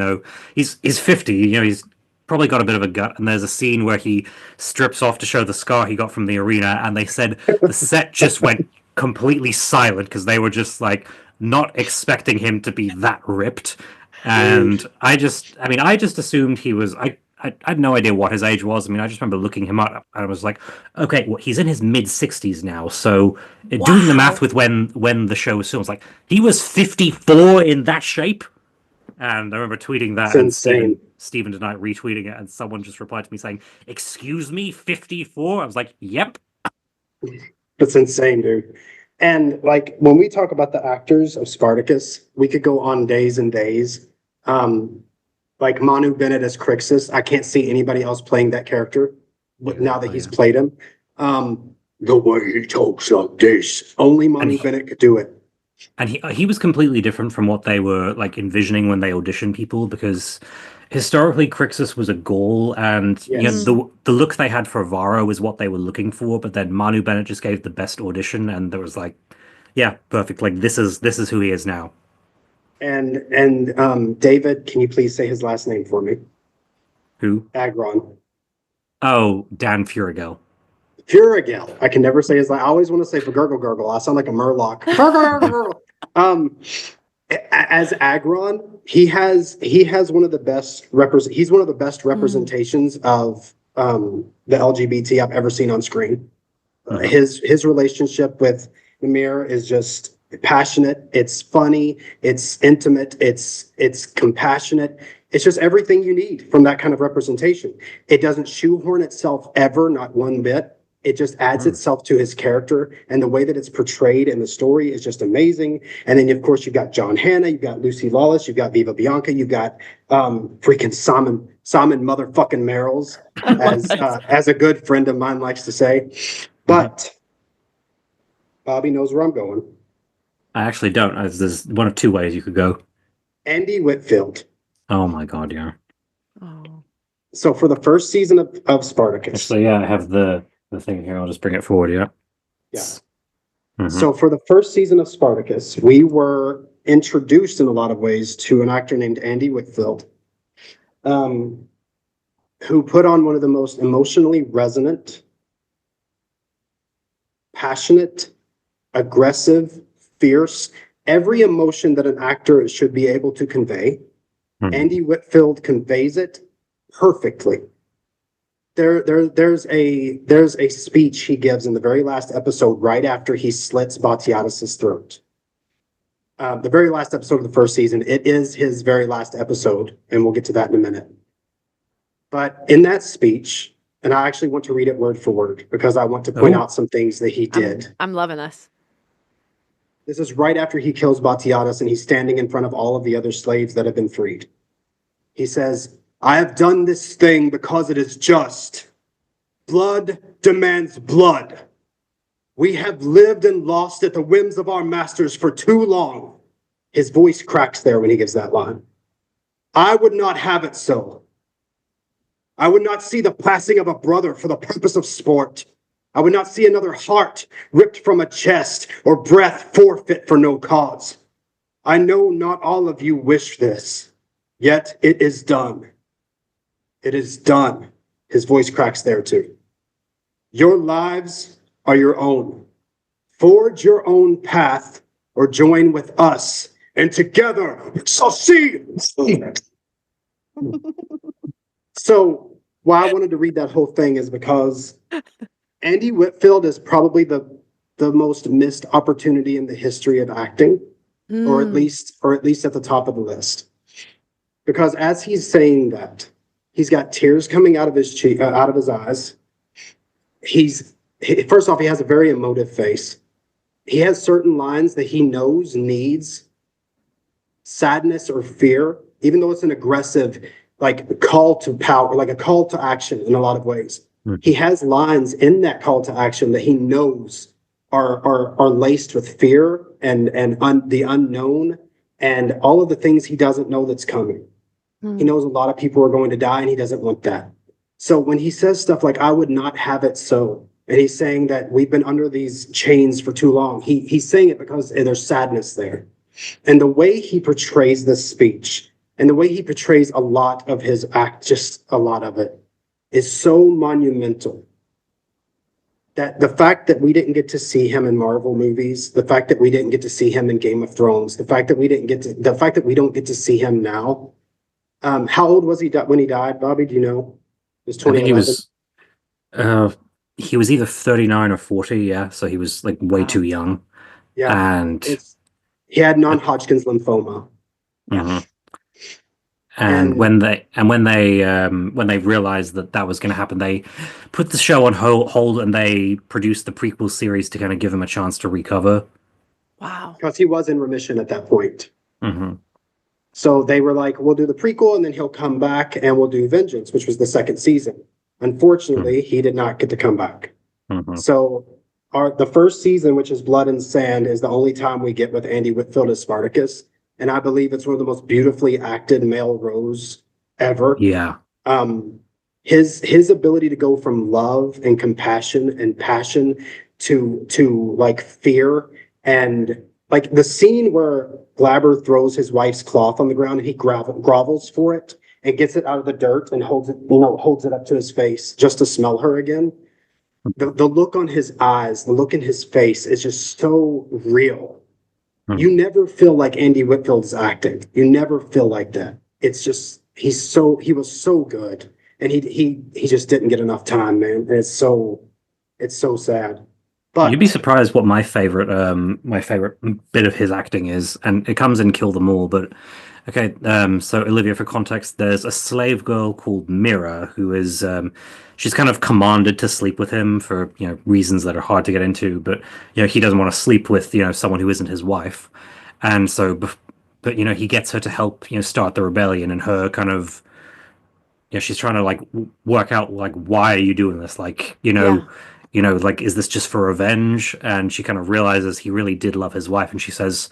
Speaker 3: he's 50, he's probably got a bit of a gut. And there's a scene where he strips off to show the scar he got from the arena. And they said the set just went completely silent because they were just like not expecting him to be that ripped. And I just assumed he was, I had no idea what his age was. I mean, I just remember looking him up and I was like, okay, well, he's in his mid-60s now. So doing the math with when the show was filmed, like, he was 54 in that shape. And I remember tweeting that.
Speaker 2: That's
Speaker 3: and
Speaker 2: insane.
Speaker 3: Steven tonight retweeting it, and someone just replied to me saying, excuse me, 54? I was like, yep.
Speaker 2: That's insane, dude. And like, when we talk about the actors of Spartacus, we could go on days and days. Like Manu Bennett as Crixus, I can't see anybody else playing that character now that he's played him. The way he talks like this. Only Manu Bennett could do it.
Speaker 3: And he was completely different from what they were like envisioning when they auditioned people, because historically Crixus was a Gaul, and
Speaker 2: Yes.
Speaker 3: the look they had for Varro was what they were looking for, but then Manu Bennett just gave the best audition, and there was like, yeah, perfect. Like this is who he is now.
Speaker 2: And David, can you please say his last name for me?
Speaker 3: Who?
Speaker 2: Agron.
Speaker 3: Oh, Dan Furigel.
Speaker 2: Furigel. I can never say his last. I always want to say for Gurgle. I sound like a Murloc. As Agron, he has one of the best he's one of the best representations of the LGBT I've ever seen on screen. His relationship with Mimir is just passionate. It's funny. It's intimate. It's compassionate. It's just everything you need from that kind of representation. It doesn't shoehorn itself ever, not one bit. It just adds itself to his character, and the way that it's portrayed in the story is just amazing. And then, of course, you've got John Hannah, you've got Lucy Lawless, you've got Viva Bianca, you've got freaking Simon motherfucking Merrills, as a good friend of mine likes to say. But Bobby knows where I'm going.
Speaker 3: I actually don't. There's one of two ways you could go.
Speaker 2: Andy Whitfield.
Speaker 3: Oh my God, yeah.
Speaker 1: Oh.
Speaker 2: So for the first season of Spartacus.
Speaker 3: Actually, yeah, I have the thing here. I'll just bring it forward, yeah.
Speaker 2: Yeah.
Speaker 3: Mm-hmm.
Speaker 2: So for the first season of Spartacus, we were introduced in a lot of ways to an actor named Andy Whitfield, who put on one of the most emotionally resonant, passionate, aggressive, fierce, every emotion that an actor should be able to convey. Andy Whitfield conveys it perfectly. There's a speech he gives in the very last episode right after he slits Batiatus's throat. The very last episode of the first season. It is his very last episode, and we'll get to that in a minute. But in that speech, and I actually want to read it word for word because I want to point out some things that he did.
Speaker 1: I'm loving this.
Speaker 2: This is right after he kills Batiatus, and he's standing in front of all of the other slaves that have been freed. He says, "I have done this thing because it is just. Blood demands blood. We have lived and lost at the whims of our masters for too long." His voice cracks there when he gives that line. "I would not have it so. I would not see the passing of a brother for the purpose of sport. I would not see another heart ripped from a chest or breath forfeit for no cause. I know not all of you wish this, yet it is done. It is done." His voice cracks there too. "Your lives are your own. Forge your own path or join with us, and together succeed." So why I wanted to read that whole thing is because Andy Whitfield is probably the most missed opportunity in the history of acting, or at least at the top of the list. Because as he's saying that, he's got tears coming out of his eyes. First off, he has a very emotive face. He has certain lines that he knows needs sadness or fear, even though it's an aggressive, like call to power, like a call to action in a lot of ways. He has lines in that call to action that he knows are laced with fear and the unknown and all of the things he doesn't know that's coming. He knows a lot of people are going to die, and he doesn't want that. So when he says stuff like, "I would not have it so," and he's saying that we've been under these chains for too long, he's saying it because there's sadness there. And the way he portrays this speech, and the way he portrays a lot of his act, just a lot of it, is so monumental. That the fact that we didn't get to see him in Marvel movies, the fact that we didn't get to see him in Game of Thrones, the fact that we don't get to see him now. How old was he when he died, Bobby? Do you know? It was 2011.
Speaker 3: He was either 39 or 40, yeah. So he was like way too young.
Speaker 2: Yeah,
Speaker 3: and
Speaker 2: he had non-Hodgkin's lymphoma.
Speaker 3: And when they realized that was going to happen, they put the show on hold, and they produced the prequel series to kind of give him a chance to recover.
Speaker 1: Wow.
Speaker 2: Because he was in remission at that point. So they were like, "We'll do the prequel, and then he'll come back, and we'll do Vengeance," which was the second season. Unfortunately, he did not get to come back. So the first season, which is Blood and Sand, is the only time we get with Andy Whitfield as Spartacus. And I believe it's one of the most beautifully acted male roles ever.
Speaker 3: Yeah.
Speaker 2: His ability to go from love and compassion and passion to like fear, and like the scene where Glaber throws his wife's cloth on the ground and he grovels for it and gets it out of the dirt and holds it up to his face just to smell her again. The look on his eyes, the look in his face is just so real. You never feel like Andy Whitfield is acting. You never feel like that. It's just he was so good, and he just didn't get enough time, man. And it's so sad. But
Speaker 3: you'd be surprised what my favorite bit of his acting is, and it comes in Kill Them All. But okay, so Olivia, for context, there's a slave girl called Mira who is she's kind of commanded to sleep with him for reasons that are hard to get into, but he doesn't want to sleep with someone who isn't his wife, and so but he gets her to help start the rebellion, and her kind of she's trying to like work out like, why are you doing this, like like, is this just for revenge? And she kind of realizes he really did love his wife, and she says,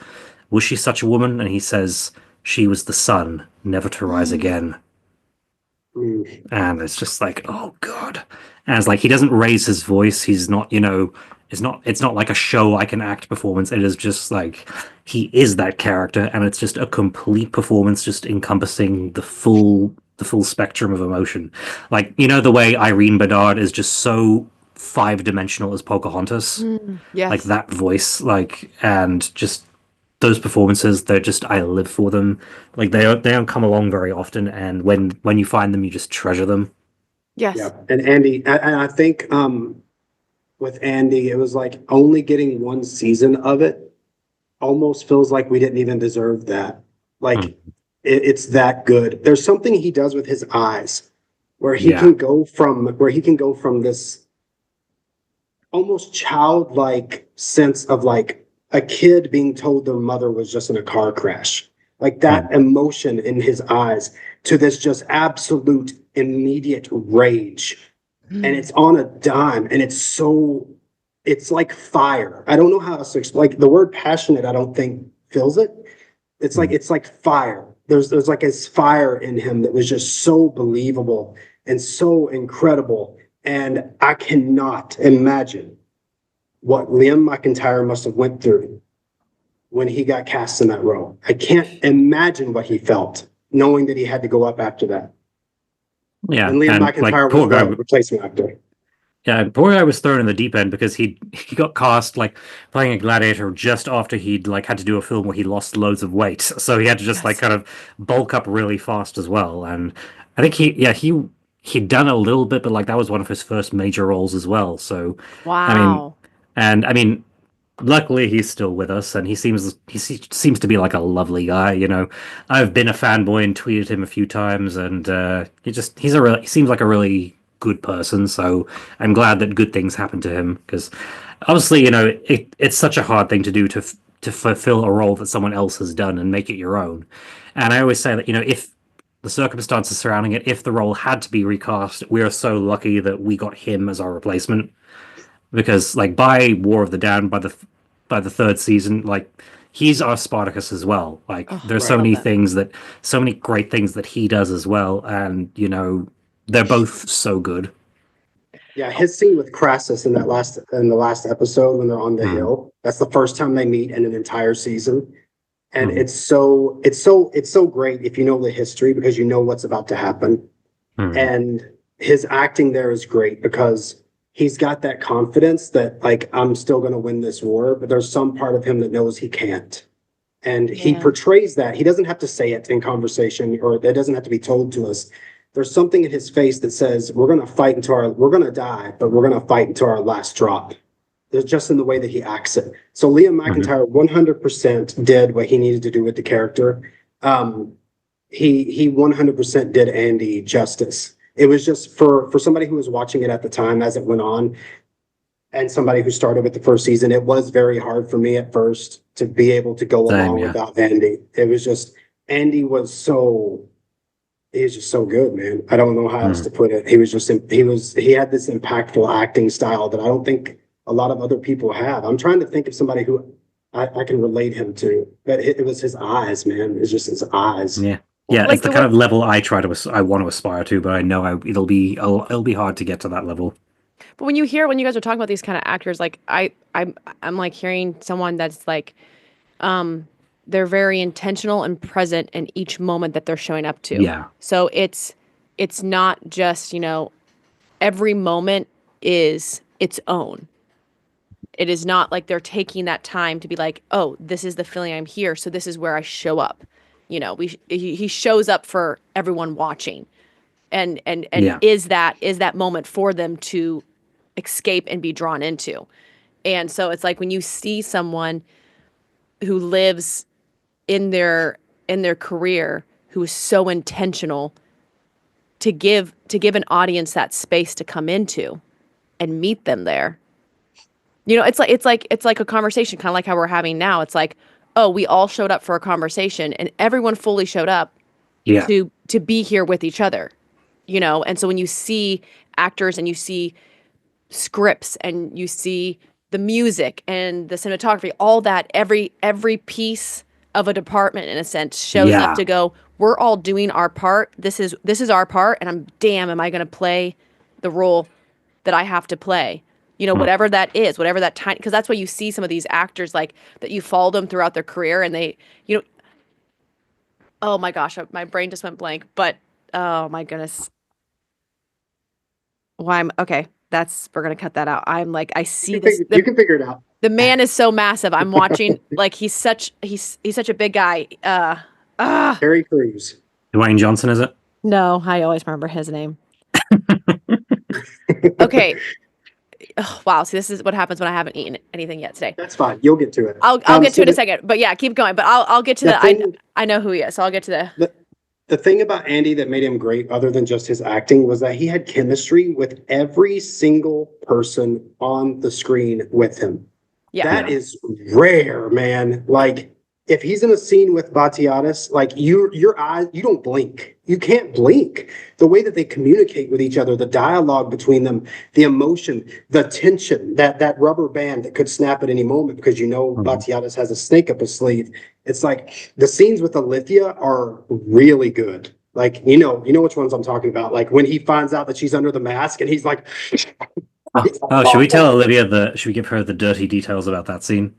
Speaker 3: was she such a woman? And he says, she was the sun, never to rise again. And it's just like, oh god. And it's like, he doesn't raise his voice. He's not, it's not like a show I can act performance. It is just like, he is that character, and it's just a complete performance, just encompassing the full spectrum of emotion. Like, the way Irene Bedard is just so five-dimensional as Pocahontas.
Speaker 1: Yes.
Speaker 3: Like that voice, like, and just those performances, they're just, I live for them. Like, they don't come along very often, and when you find them, you just treasure them.
Speaker 1: Yes.
Speaker 2: Yeah. And Andy, and I think with Andy, it was like only getting one season of it almost feels like we didn't even deserve that. Like it's that good. There's something he does with his eyes where he can go from this almost childlike sense of like a kid being told their mother was just in a car crash, like that emotion in his eyes, to this just absolute immediate rage. And it's on a dime, and it's like fire. I don't know how to explain. Like, the word passionate, I don't think feels it. It's like fire. There's like this fire in him that was just so believable and so incredible. And I cannot imagine what Liam McIntyre must have went through when he got cast in that role. I can't imagine what he felt knowing that he had to go up after that.
Speaker 3: Yeah,
Speaker 2: and Liam McIntyre was the replacement actor.
Speaker 3: Yeah, poor guy was thrown in the deep end because he got cast like playing a gladiator just after he'd like had to do a film where he lost loads of weight, so he had to just like kind of bulk up really fast as well. And I think he'd done a little bit, but like that was one of his first major roles as well. So
Speaker 1: wow.
Speaker 3: I mean, luckily he's still with us, and he seems to be like a lovely guy. I've been a fanboy and tweeted him a few times, and he seems like a really good person. So I'm glad that good things happen to him, because obviously it's such a hard thing to do, to fulfill a role that someone else has done and make it your own. And I always say that if the circumstances surrounding it, if the role had to be recast, we are so lucky that we got him as our replacement. Because like by War of the Damned, by the third season, like he's our Spartacus as well. Like there's so many great things that he does as well, and they're both so good.
Speaker 2: Yeah, his scene with Crassus in the last episode when they're on the hill, that's the first time they meet in an entire season. And it's so great if you know the history, because you know what's about to happen. And his acting there is great because he's got that confidence that like, I'm still going to win this war, but there's some part of him that knows he can't. And he portrays that. He doesn't have to say it in conversation, or it doesn't have to be told to us. There's something in his face that says, we're going to die, but we're going to fight until our last drop. There's just in the way that he acts it. So Liam McIntyre 100% did what he needed to do with the character. He 100% did Andy justice. It was just for somebody who was watching it at the time as it went on, and somebody who started with the first season, it was very hard for me at first to be able to go along without Andy. It was just, Andy was just so good, man. I don't know how else to put it. He had this impactful acting style that I don't think a lot of other people have. I'm trying to think of somebody who I can relate him to, but it was his eyes, man. It's just his eyes.
Speaker 3: Yeah. Yeah,
Speaker 1: Like
Speaker 3: it's the kind of level I want to aspire to, but I know it'll be hard to get to that level.
Speaker 1: But when you guys are talking about these kind of actors, like I'm like hearing someone that's like, they're very intentional and present in each moment that they're showing up to.
Speaker 3: Yeah.
Speaker 1: So it's not just, every moment is its own. It is not like they're taking that time to be like, oh, this is the feeling I'm here, so this is where I show up. He shows up for everyone watching, and
Speaker 3: Yeah.
Speaker 1: is that moment for them to escape and be drawn into. And so it's like when you see someone who lives in their career who is so intentional to give an audience that space to come into and meet them there. It's like a conversation, kind of like how we're having now. It's like, oh, we all showed up for a conversation and everyone fully showed up to be here with each other. And so when you see actors and you see scripts and you see the music and the cinematography, all that, every piece of a department in a sense shows up to go, we're all doing our part. This is our part, and am I going to play the role that I have to play? Whatever that is, whatever that tiny, because that's why you see some of these actors like that, you follow them throughout their career and they, oh my gosh, my brain just went blank, but oh my goodness. Okay. We're going to cut that out. I'm like, I see this.
Speaker 2: You can figure it out.
Speaker 1: The man is so massive. I'm watching, like he's such a big guy.
Speaker 2: Terry Crews.
Speaker 3: Dwayne Johnson, is it?
Speaker 1: No, I always remember his name. Okay. Oh, wow. See, this is what happens when I haven't eaten anything yet today.
Speaker 2: That's fine. You'll get to it.
Speaker 1: I'll get to it in a second. But yeah, keep going. But I'll get to I know who he is. So I'll get to
Speaker 2: the thing about Andy that made him great, other than just his acting, was that he had chemistry with every single person on the screen with him.
Speaker 1: Yeah.
Speaker 2: That is rare, man. Like, if he's in a scene with Batiatus, like your eyes, you don't blink. You can't blink. The way that they communicate with each other, the dialogue between them, the emotion, the tension, that rubber band that could snap at any moment because Batiatus has a snake up his sleeve. It's like the scenes with Olivia are really good. Like, you know which ones I'm talking about. Like when he finds out that she's under the mask and he's like,
Speaker 3: oh, should we tell Olivia should we give her the dirty details about that scene?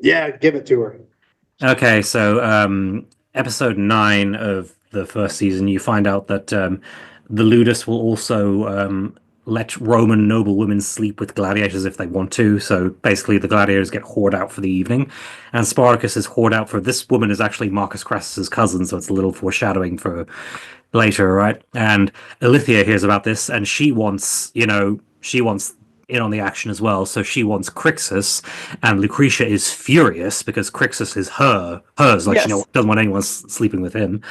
Speaker 2: Yeah, give it to her.
Speaker 3: Okay, so episode 9 of the first season, you find out that the Ludus will also let Roman noble women sleep with gladiators if they want to. So basically, the gladiators get whored out for the evening, and Spartacus is whored out for. This woman is actually Marcus Crassus's cousin, so it's a little foreshadowing for later, right? And Ilithyia hears about this, and she wants in on the action as well. So she wants Crixus, and Lucretia is furious because Crixus is hers. Like, she doesn't want anyone sleeping with him.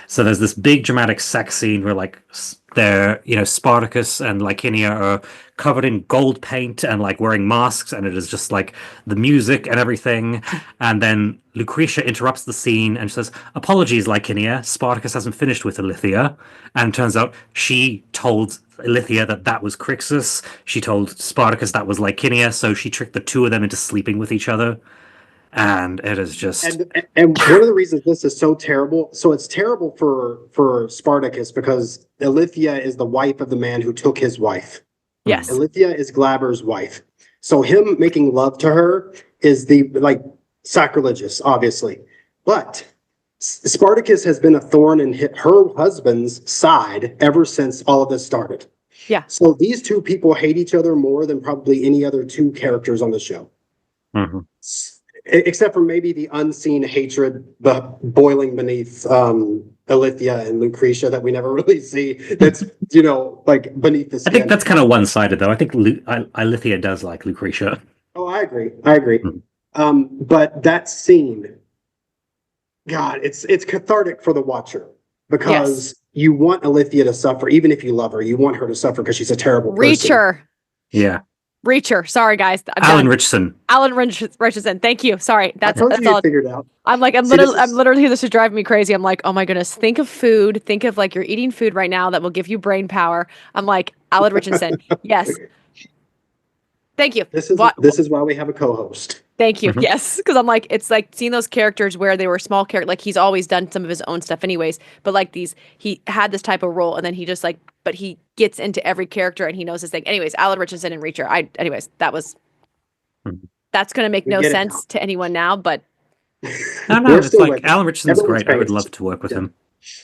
Speaker 3: So there's this big dramatic sex scene where like Spartacus and Licinia are covered in gold paint and like wearing masks, and it is just like the music and everything. And then Lucretia interrupts the scene and says, "Apologies, Licinia. Spartacus hasn't finished with Ilithyia." And it turns out she told Ilithyia that was Crixus. She told Spartacus that was Licinia, so she tricked the two of them into sleeping with each other. And it is just
Speaker 2: and one of the reasons this is so terrible, so it's terrible for Spartacus because Ilithyia is the wife of the man who took his wife.
Speaker 1: Yes.
Speaker 2: Ilithyia is Glaber's wife. So him making love to her is sacrilegious, obviously. But Spartacus has been a thorn in her husband's side ever since all of this started.
Speaker 1: Yeah. So
Speaker 2: these two people hate each other more than probably any other two characters on the show.
Speaker 3: Mm-hmm.
Speaker 2: Except for maybe the unseen hatred boiling beneath Ilithyia and Lucretia that we never really see. That's, beneath the skin.
Speaker 3: I think that's kind of one-sided, though. I think Ilithyia does like Lucretia.
Speaker 2: Oh, I agree. Mm-hmm. But that scene, God, it's cathartic for the watcher because you want Ilithyia to suffer, even if you love her. You want her to suffer because she's a terrible person.
Speaker 1: Reacher.
Speaker 3: Yeah.
Speaker 1: Reacher. Sorry, guys.
Speaker 3: Alan Richardson.
Speaker 1: Thank you. Sorry. That's
Speaker 2: all.
Speaker 1: Figured out. I'm literally, this is driving me crazy. I'm like, oh my goodness. Think of food. Think of you're eating food right now that will give you brain power. I'm like, Alan Richardson. Yes. Thank you.
Speaker 2: This is why we have a co-host.
Speaker 1: Thank you. Yes, because I'm like, it's like seeing those characters where they were small characters. Like he's always done some of his own stuff, anyways. But like he had this type of role, and then he just like, but he gets into every character and he knows his thing. Anyways, Alan Richardson and Reacher. That's going to make no sense to anyone now, but
Speaker 3: no, it's like Alan Richardson's great. I would love to work with him.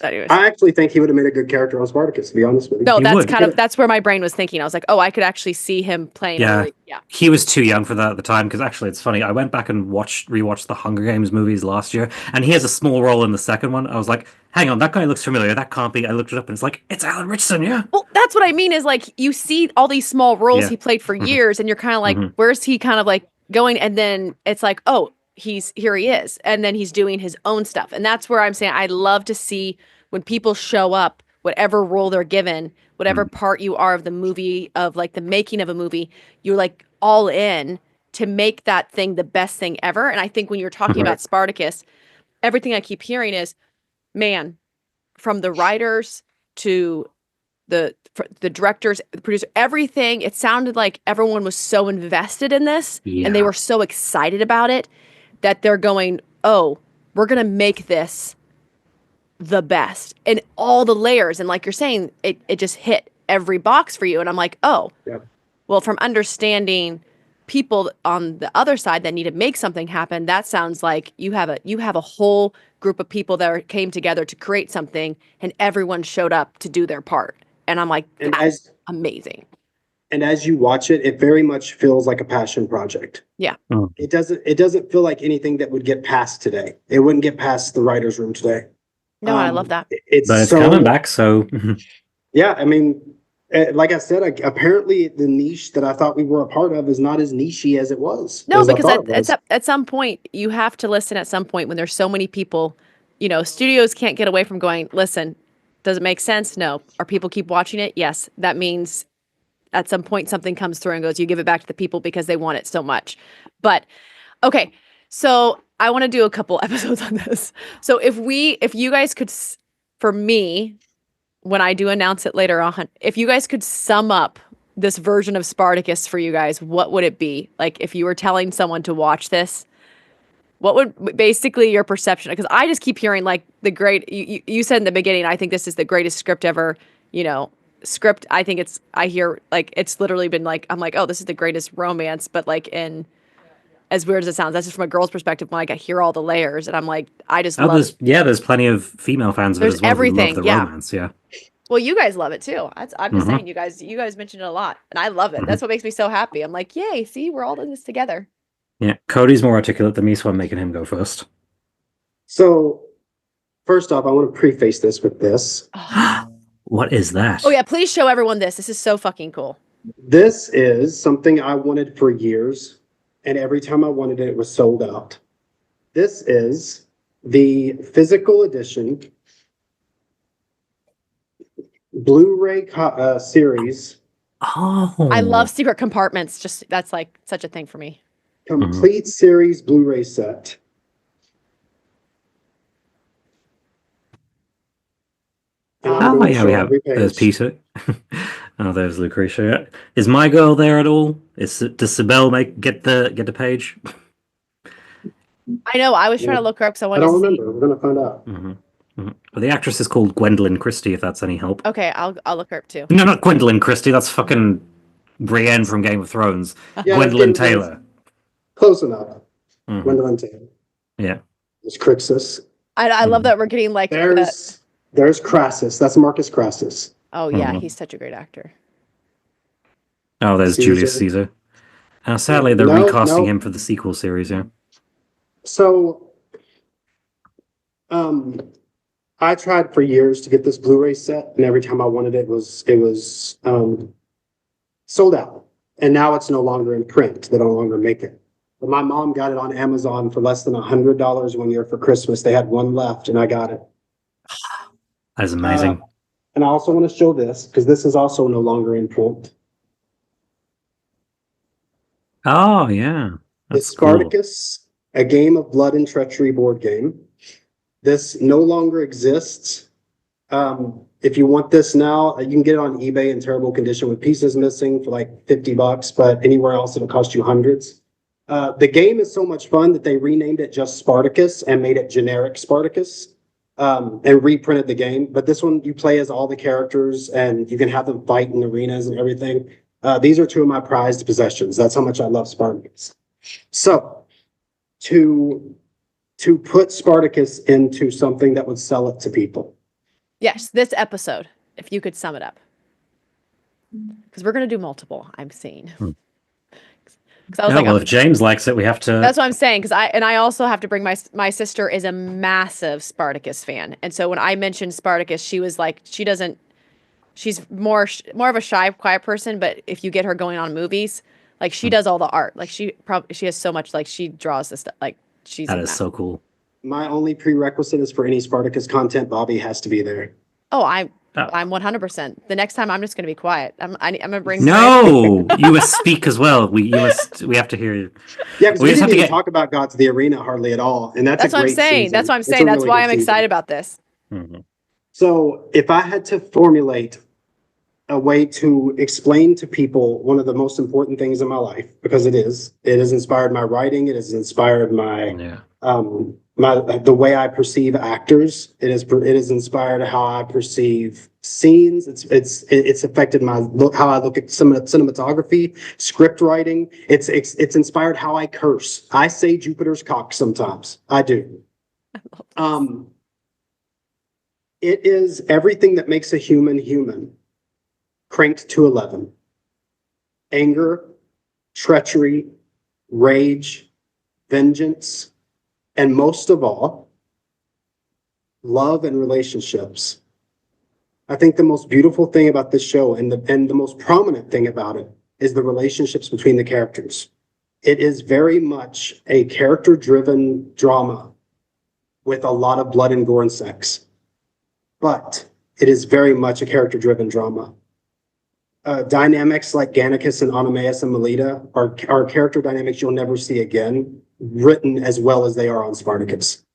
Speaker 1: Anyways.
Speaker 2: I actually think he would have made a good character on Spartacus, to be honest with you.
Speaker 1: No, that's where my brain was thinking. I was like, oh, I could actually see him playing.
Speaker 3: Yeah. He was too young for that at the time, because actually it's funny. I went back and rewatched the Hunger Games movies last year, and he has a small role in the second one. I was like, hang on, that guy looks familiar. That can't be. I looked it up and it's like, it's Alan Richardson, yeah.
Speaker 1: Well, that's what I mean is like, you see all these small roles he played for years, and you're kind of like, where's he kind of like going? And then it's like, oh, here he is. And then he's doing his own stuff. And that's where I'm saying I love to see when people show up, whatever role they're given, whatever part you are of the movie, of like the making of a movie, you're like all in to make that thing the best thing ever. And I think when you're talking about Spartacus, everything I keep hearing is, man, from the writers to the directors, the producer, everything, it sounded like everyone was so invested in this and they were so excited about it that they're going, oh, we're going to make this the best in all the layers. And like you're saying, it just hit every box for you. And I'm like, oh, well, from understanding people on the other side that need to make something happen, that sounds like you have a whole group of people that came together to create something, and everyone showed up to do their part. And I'm like, that's amazing.
Speaker 2: And as you watch it, it very much feels like a passion project.
Speaker 1: Yeah.
Speaker 2: It doesn't feel like anything that would get past today. It wouldn't get past the writer's room today.
Speaker 1: No, I love that.
Speaker 3: But it's coming back, so...
Speaker 2: Yeah, I mean, like I said, apparently the niche that I thought we were a part of is not as nichey as it was.
Speaker 1: No, because at some point, you have to listen at some point when there's so many people, studios can't get away from going, listen, does it make sense? No. Are people keep watching it? Yes. That means at some point something comes through and goes, you give it back to the people because they want it so much. But, okay, so... I want to do a couple episodes on this. So if you guys could, for me, when I do announce it later on, if you guys could sum up this version of Spartacus for you guys, what would it be? Like if you were telling someone to watch this, what would basically your perception? Because I just keep hearing like you said in the beginning, I think this is the greatest script ever, script. I think I hear like, it's literally been like, I'm like, oh, this is the greatest romance, but like as weird as it sounds, that's just from a girl's perspective. Like I hear all the layers, and I'm like, I just love it.
Speaker 3: There's plenty of female fans of it as well.
Speaker 1: Everything,
Speaker 3: who love the romance, yeah.
Speaker 1: Well, you guys love it too. I'm just saying, you guys mentioned it a lot, and I love it. That's what makes me so happy. I'm like, yay! See, we're all in this together.
Speaker 3: Yeah, Cody's more articulate than me, so I'm making him go first.
Speaker 2: So, first off, I want to preface this with this.
Speaker 3: What is that?
Speaker 1: Oh yeah, please show everyone this. This is so fucking cool.
Speaker 2: This is something I wanted for years. And every time I wanted it, it was sold out. This is the physical edition Blu-ray series.
Speaker 3: Oh,
Speaker 1: I love secret compartments. Just that's like such a thing for me.
Speaker 2: Complete series Blu-ray set.
Speaker 3: Oh yeah, we have. There's Peter. Oh, there's Lucretia. Is my girl there at all? Does Sibel get the page?
Speaker 1: I know. I was trying to look her up because I wanted
Speaker 2: to see.
Speaker 1: I don't
Speaker 2: remember. We're gonna find out.
Speaker 3: Well, the actress is called Gwendolyn Christie. If that's any help.
Speaker 1: Okay, I'll look her up too.
Speaker 3: No, not Gwendolyn Christie. That's fucking Brienne from Game of Thrones.
Speaker 2: Yeah,
Speaker 3: Gwendolyn Taylor.
Speaker 2: Close enough. Gwendolyn Taylor.
Speaker 3: Yeah.
Speaker 2: It's Crixus.
Speaker 1: I love that we're getting like
Speaker 2: There's Crassus. That's Marcus Crassus.
Speaker 1: Oh yeah, he's such a great actor.
Speaker 3: Oh, there's Julius Caesar. Sadly, they're recasting him for the sequel series. Yeah.
Speaker 2: So, I tried for years to get this Blu-ray set, and every time I wanted it was sold out. And now it's no longer in print. They no longer make it. But my mom got it on Amazon for less than $100 one year for Christmas. They had one left, and I got it.
Speaker 3: That's amazing.
Speaker 2: And I also want to show this because this is also no longer in print.
Speaker 3: Oh yeah,
Speaker 2: it's Spartacus, a game of blood and treachery board game. This no longer exists, If you want this now, you can get it on eBay in terrible condition with pieces missing for like $50, but anywhere else it'll cost you hundreds. The game is so much fun that they renamed it just Spartacus and made it generic Spartacus, and reprinted the game. But this one you play as all the characters and you can have them fight in arenas and everything. These are two of my prized possessions. That's how much I love Spartacus. So to put Spartacus into something that would sell it to people.
Speaker 1: Yes, this episode, if you could sum it up. Because we're going to do multiple, I'm seeing. I was
Speaker 3: well, if James likes it, we have to.
Speaker 1: That's what I'm saying. Because I also have to bring my sister is a massive Spartacus fan, and so when I mentioned Spartacus, she was like, she's more of a shy, quiet person. But if you get her going on movies, like she does all the art. Like she has so much. Like she draws this stuff. Like
Speaker 3: that is so cool.
Speaker 2: My only prerequisite is for any Spartacus content, Bobby has to be there.
Speaker 1: Oh, I'm 100%. The next time I'm just going to be quiet. I'm gonna bring.
Speaker 3: No, you must speak as well. We have to hear you.
Speaker 2: Yeah, because we didn't even talk about God to the Arena hardly at all, and that's
Speaker 1: what I'm saying.
Speaker 2: Season.
Speaker 1: That's what I'm saying. That's why I'm excited about this.
Speaker 3: Mm-hmm.
Speaker 2: So, if I had to formulate a way to explain to people one of the most important things in my life, because it has inspired my writing. It has inspired my the way I perceive actors. It has inspired how I perceive scenes. It's affected how I look at some cinematography, script writing. It's inspired how I curse. I say Jupiter's cock sometimes. I do. It is everything that makes a human cranked to 11. Anger, treachery, rage, vengeance, and most of all, love and relationships. I think the most beautiful thing about this show and the most prominent thing about it is the relationships between the characters. It is very much a character-driven drama with a lot of blood and gore and sex. But it is very much a character-driven drama. Dynamics like Gannicus and Oenemaus and Melita are character dynamics you'll never see again, written as well as they are on Spartacus.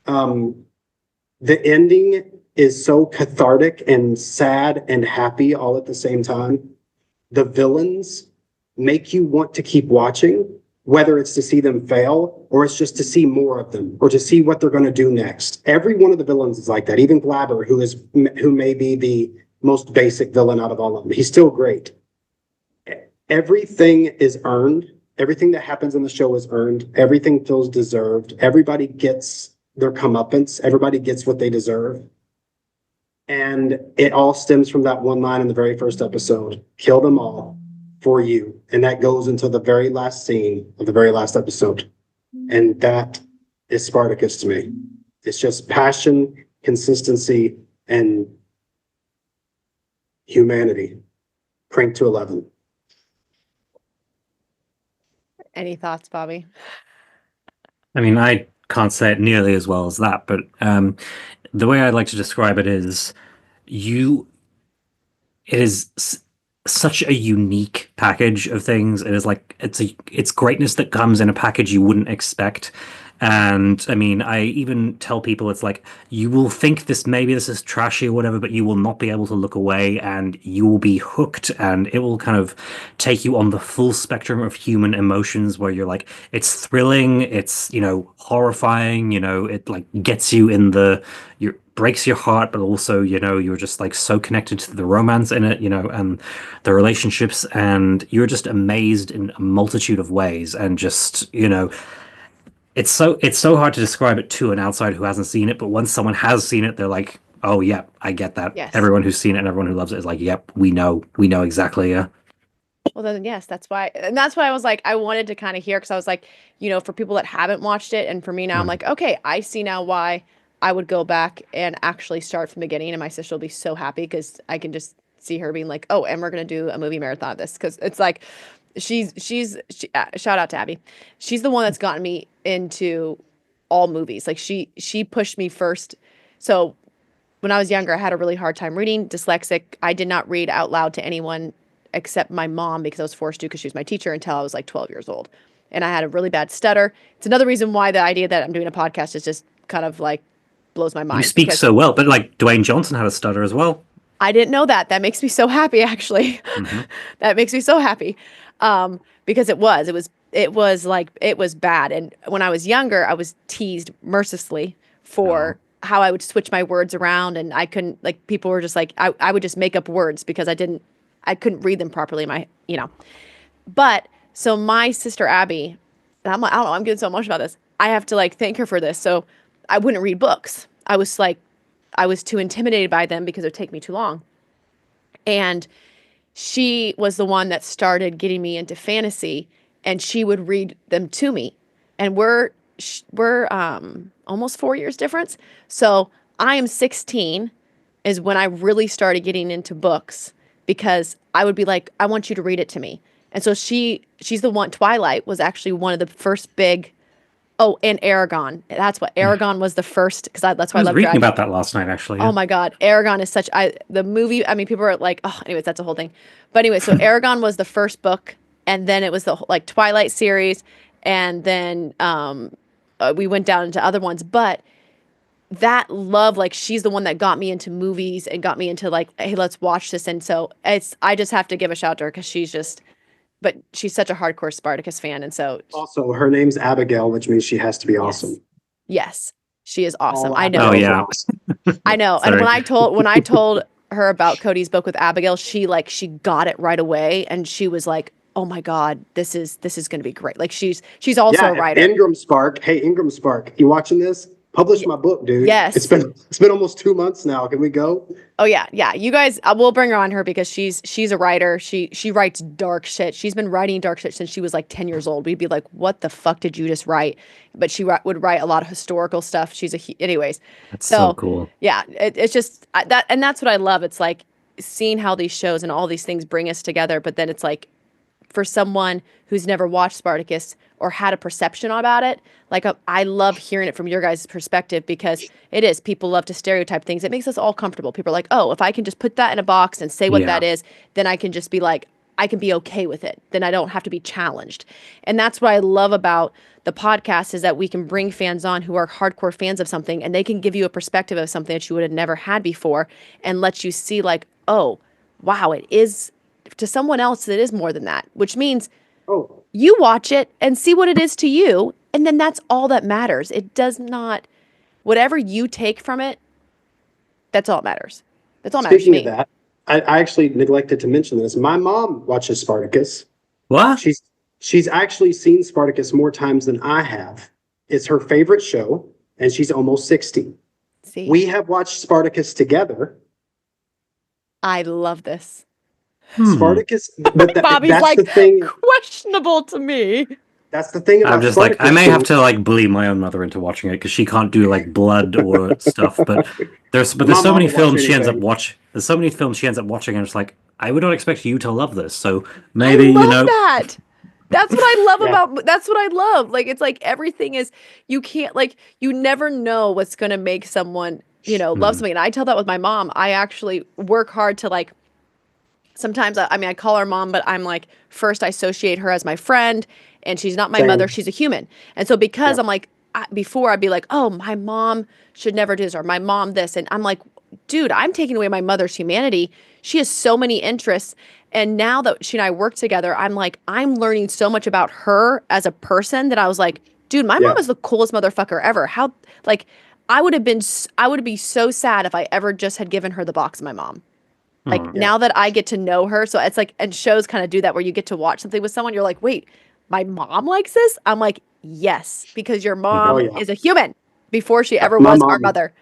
Speaker 2: The ending is so cathartic and sad and happy all at the same time. The villains make you want to keep watching, whether it's to see them fail or it's just to see more of them or to see what they're going to do next. Every one of the villains is like that. Even Blabber, who may be the most basic villain out of all of them. He's still great. Everything is earned. Everything that happens in the show is earned. Everything feels deserved. Everybody gets their comeuppance. Everybody gets what they deserve. And it all stems from that one line in the very first episode, kill them all for you. And that goes until the very last scene of the very last episode. And that is Spartacus to me. It's just passion, consistency, and humanity cranked to 11.
Speaker 1: Any thoughts, Bobby?
Speaker 3: I mean, I can't say it nearly as well as that, but the way I like to describe it is such a unique package of things. It is like it's greatness that comes in a package you wouldn't expect. And I mean, I even tell people it's like you will think maybe this is trashy or whatever, but you will not be able to look away and you will be hooked, and it will kind of take you on the full spectrum of human emotions where you're like, it's thrilling, it's, horrifying, it like gets you breaks your heart, but also, you're just like so connected to the romance in it, and the relationships, and you're just amazed in a multitude of ways. And just, it's so hard to describe it to an outsider who hasn't seen it, but once someone has seen it, they're like, oh yeah, I get that.
Speaker 1: Yes.
Speaker 3: Everyone who's seen it and everyone who loves it is like, yep, we know exactly. Yeah.
Speaker 1: Well, then, yes, that's why I was like, I wanted to kind of hear, because I was like, for people that haven't watched it, and for me now, I'm like, okay, I see now why I would go back and actually start from the beginning, and my sister will be so happy because I can just see her being like, oh, and we're going to do a movie marathon of this, because it's like, she's shout out to Abby. She's the one that's gotten me into all movies. Like she pushed me first. So when I was younger, I had a really hard time reading, dyslexic. I did not read out loud to anyone except my mom, because I was forced to, because she was my teacher, until I was like 12 years old. And I had a really bad stutter. It's another reason why the idea that I'm doing a podcast is just kind of like blows my mind.
Speaker 3: You speak so well, but like Dwayne Johnson had a stutter as well.
Speaker 1: I didn't know that. That makes me so happy, actually.
Speaker 3: Mm-hmm.
Speaker 1: That makes me so happy. Because it was bad. And when I was younger, I was teased mercilessly for how I would switch my words around, and I couldn't, like, people were just like, I would just make up words because I couldn't read them properly. But so my sister Abby, and I'm like, I don't know, I'm getting so emotional about this. I have to like thank her for this. So I wouldn't read books. I was too intimidated by them because it would take me too long. And she was the one that started getting me into fantasy, and she would read them to me. And we're almost 4 years difference. So I am 16 is when I really started getting into books, because I would be like, I want you to read it to me. And so she's the one. Twilight was actually one of the first big. Oh, and Aragon. That's what Aragon was the first, because that's why I
Speaker 3: was
Speaker 1: love
Speaker 3: reading
Speaker 1: dragons.
Speaker 3: about that last night, actually. Yeah.
Speaker 1: Oh my God, Aragon is the movie. I mean, people are like, oh, anyways, that's a whole thing. But anyway, so Aragon was the first book, and then it was the like Twilight series, and then we went down into other ones. But that love, like, she's the one that got me into movies and got me into like, hey, let's watch this. And so I just have to give a shout to her, because but she's such a hardcore Spartacus fan. And so
Speaker 2: Also, her name's Abigail, which means she has to be awesome.
Speaker 1: Yes, she is awesome.
Speaker 2: All
Speaker 1: I know.
Speaker 3: Oh yeah.
Speaker 1: I know. And when I told her about Cody's book with Abigail, she got it right away, and she was like, "Oh my God, this is going to be great." Like she's also a writer.
Speaker 2: Ingram Spark. Hey, Ingram Spark, you watching this? Publish my book, dude.
Speaker 1: Yes.
Speaker 2: It's been almost 2 months now. Can we go?
Speaker 1: Oh yeah. You guys, we'll bring her on her, because she's a writer. She writes dark shit. She's been writing dark shit since she was like 10 years old. We'd be like, "What the fuck did you just write?" But she would write a lot of historical stuff. Anyways.
Speaker 3: That's so cool.
Speaker 1: Yeah, it's just that, and that's what I love. It's like seeing how these shows and all these things bring us together. But then it's like, for someone who's never watched Spartacus or had a perception about it, like I love hearing it from your guys' perspective, because people love to stereotype things. It makes us all comfortable. People are like, oh, if I can just put that in a box and say what that is, then I can just be like, I can be okay with it. Then I don't have to be challenged. And that's what I love about the podcast, is that we can bring fans on who are hardcore fans of something, and they can give you a perspective of something that you would have never had before, and let you see like, oh, wow, it is, to someone else, it is more than that, which means you watch it and see what it is to you. And then that's all that matters. It does not, whatever you take from it, that's all that matters. That's all that matters to me.
Speaker 2: Speaking of that, I actually neglected to mention this. My mom watches Spartacus.
Speaker 3: What?
Speaker 2: She's actually seen Spartacus more times than I have. It's her favorite show, and she's almost 60.
Speaker 1: See?
Speaker 2: We have watched Spartacus together.
Speaker 1: I love this.
Speaker 2: Spartacus, but
Speaker 1: Bobby's
Speaker 2: that's
Speaker 1: like,
Speaker 2: the thing.
Speaker 1: questionable to me.
Speaker 2: That's the thing about
Speaker 3: I'm just
Speaker 2: Spartacus.
Speaker 3: like, I may have to like bully my own mother into watching it, because she can't do like blood or stuff. But there's so many films she ends up watching. There's so many films she ends up watching, and it's like, I would not expect you to love this. So maybe
Speaker 1: I love that. That's what I love about. That's what I love. Like, it's like everything is. You can't, like, you never know what's gonna make someone love something. And I tell that with my mom. I actually work hard to like. Sometimes I call her mom, but I'm like, first I associate her as my friend, and she's not my mother. She's a human. And so because I'm like, before I'd be like, oh, my mom should never do this, or my mom this. And I'm like, dude, I'm taking away my mother's humanity. She has so many interests. And now that she and I work together, I'm like, I'm learning so much about her as a person, that I was like, dude, my mom is the coolest motherfucker ever. How, like, I would be so sad if I ever just had given her the box of my mom. Like, now that I get to know her, so it's like, and shows kind of do that, where you get to watch something with someone, you're like, wait, my mom likes this? I'm like, yes, because your mom is a human before she ever was our mother.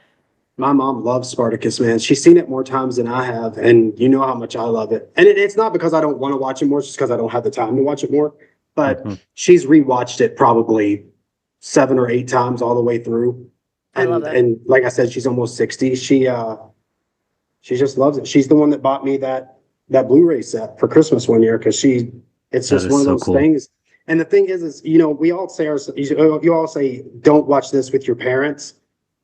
Speaker 2: My mom loves Spartacus, man. She's seen it more times than I have, and you know how much I love it. And it's not because I don't want to watch it more, it's just because I don't have the time to watch it more. But she's rewatched it probably 7 or 8 times all the way through. And,
Speaker 1: I love that.
Speaker 2: And like I said, she's almost 60. She just loves it. She's the one that bought me that Blu-ray set for Christmas one year, because it's just one of those things. And the thing is we all say you all say, don't watch this with your parents.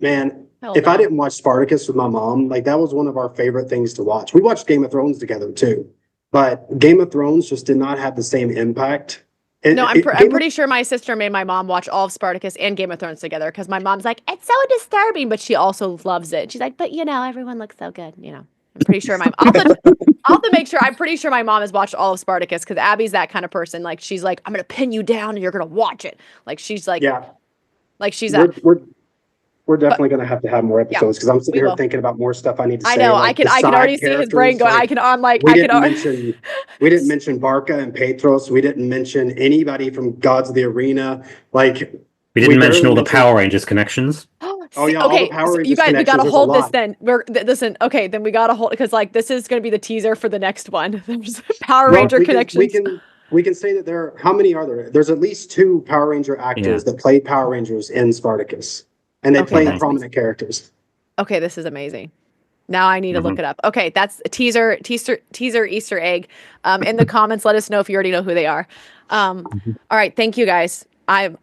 Speaker 2: Man, if I didn't watch Spartacus with my mom, like, that was one of our favorite things to watch. We watched Game of Thrones together too, but Game of Thrones just did not have the same impact
Speaker 1: I'm pretty sure my sister made my mom watch all of Spartacus and Game of Thrones together because my mom's like, it's so disturbing, but she also loves it. She's like, but everyone looks so good. I'm pretty sure I'll have to make sure. I'm pretty sure my mom has watched all of Spartacus because Abby's that kind of person. Like she's like, I'm gonna pin you down and you're gonna watch it. Like she's like,
Speaker 2: yeah,
Speaker 1: like she's
Speaker 2: we're definitely going to have more episodes because I'm sitting here
Speaker 1: will.
Speaker 2: thinking about more stuff I need to say.
Speaker 1: I know.
Speaker 2: Like
Speaker 1: I can already see his brain going.
Speaker 2: We didn't mention Barca and Petros. We didn't mention anybody from Gods of the Arena. Like
Speaker 3: we didn't mention all the Power Rangers connections.
Speaker 2: Oh yeah,
Speaker 1: okay,
Speaker 2: all the Power Rangers
Speaker 1: you guys, we gotta hold this. Then
Speaker 2: listen.
Speaker 1: Okay, then we gotta hold because like this is gonna be the teaser for the next one. There's Power Ranger connections.
Speaker 2: We can say that how many are there? There's at least 2 Power Ranger actors that played Power Rangers in Spartacus. And they played prominent characters. Okay,
Speaker 1: this is amazing. Now I need to look it up. Okay, that's a teaser Easter egg. In the comments, let us know if you already know who they are. All right, thank you guys. I'm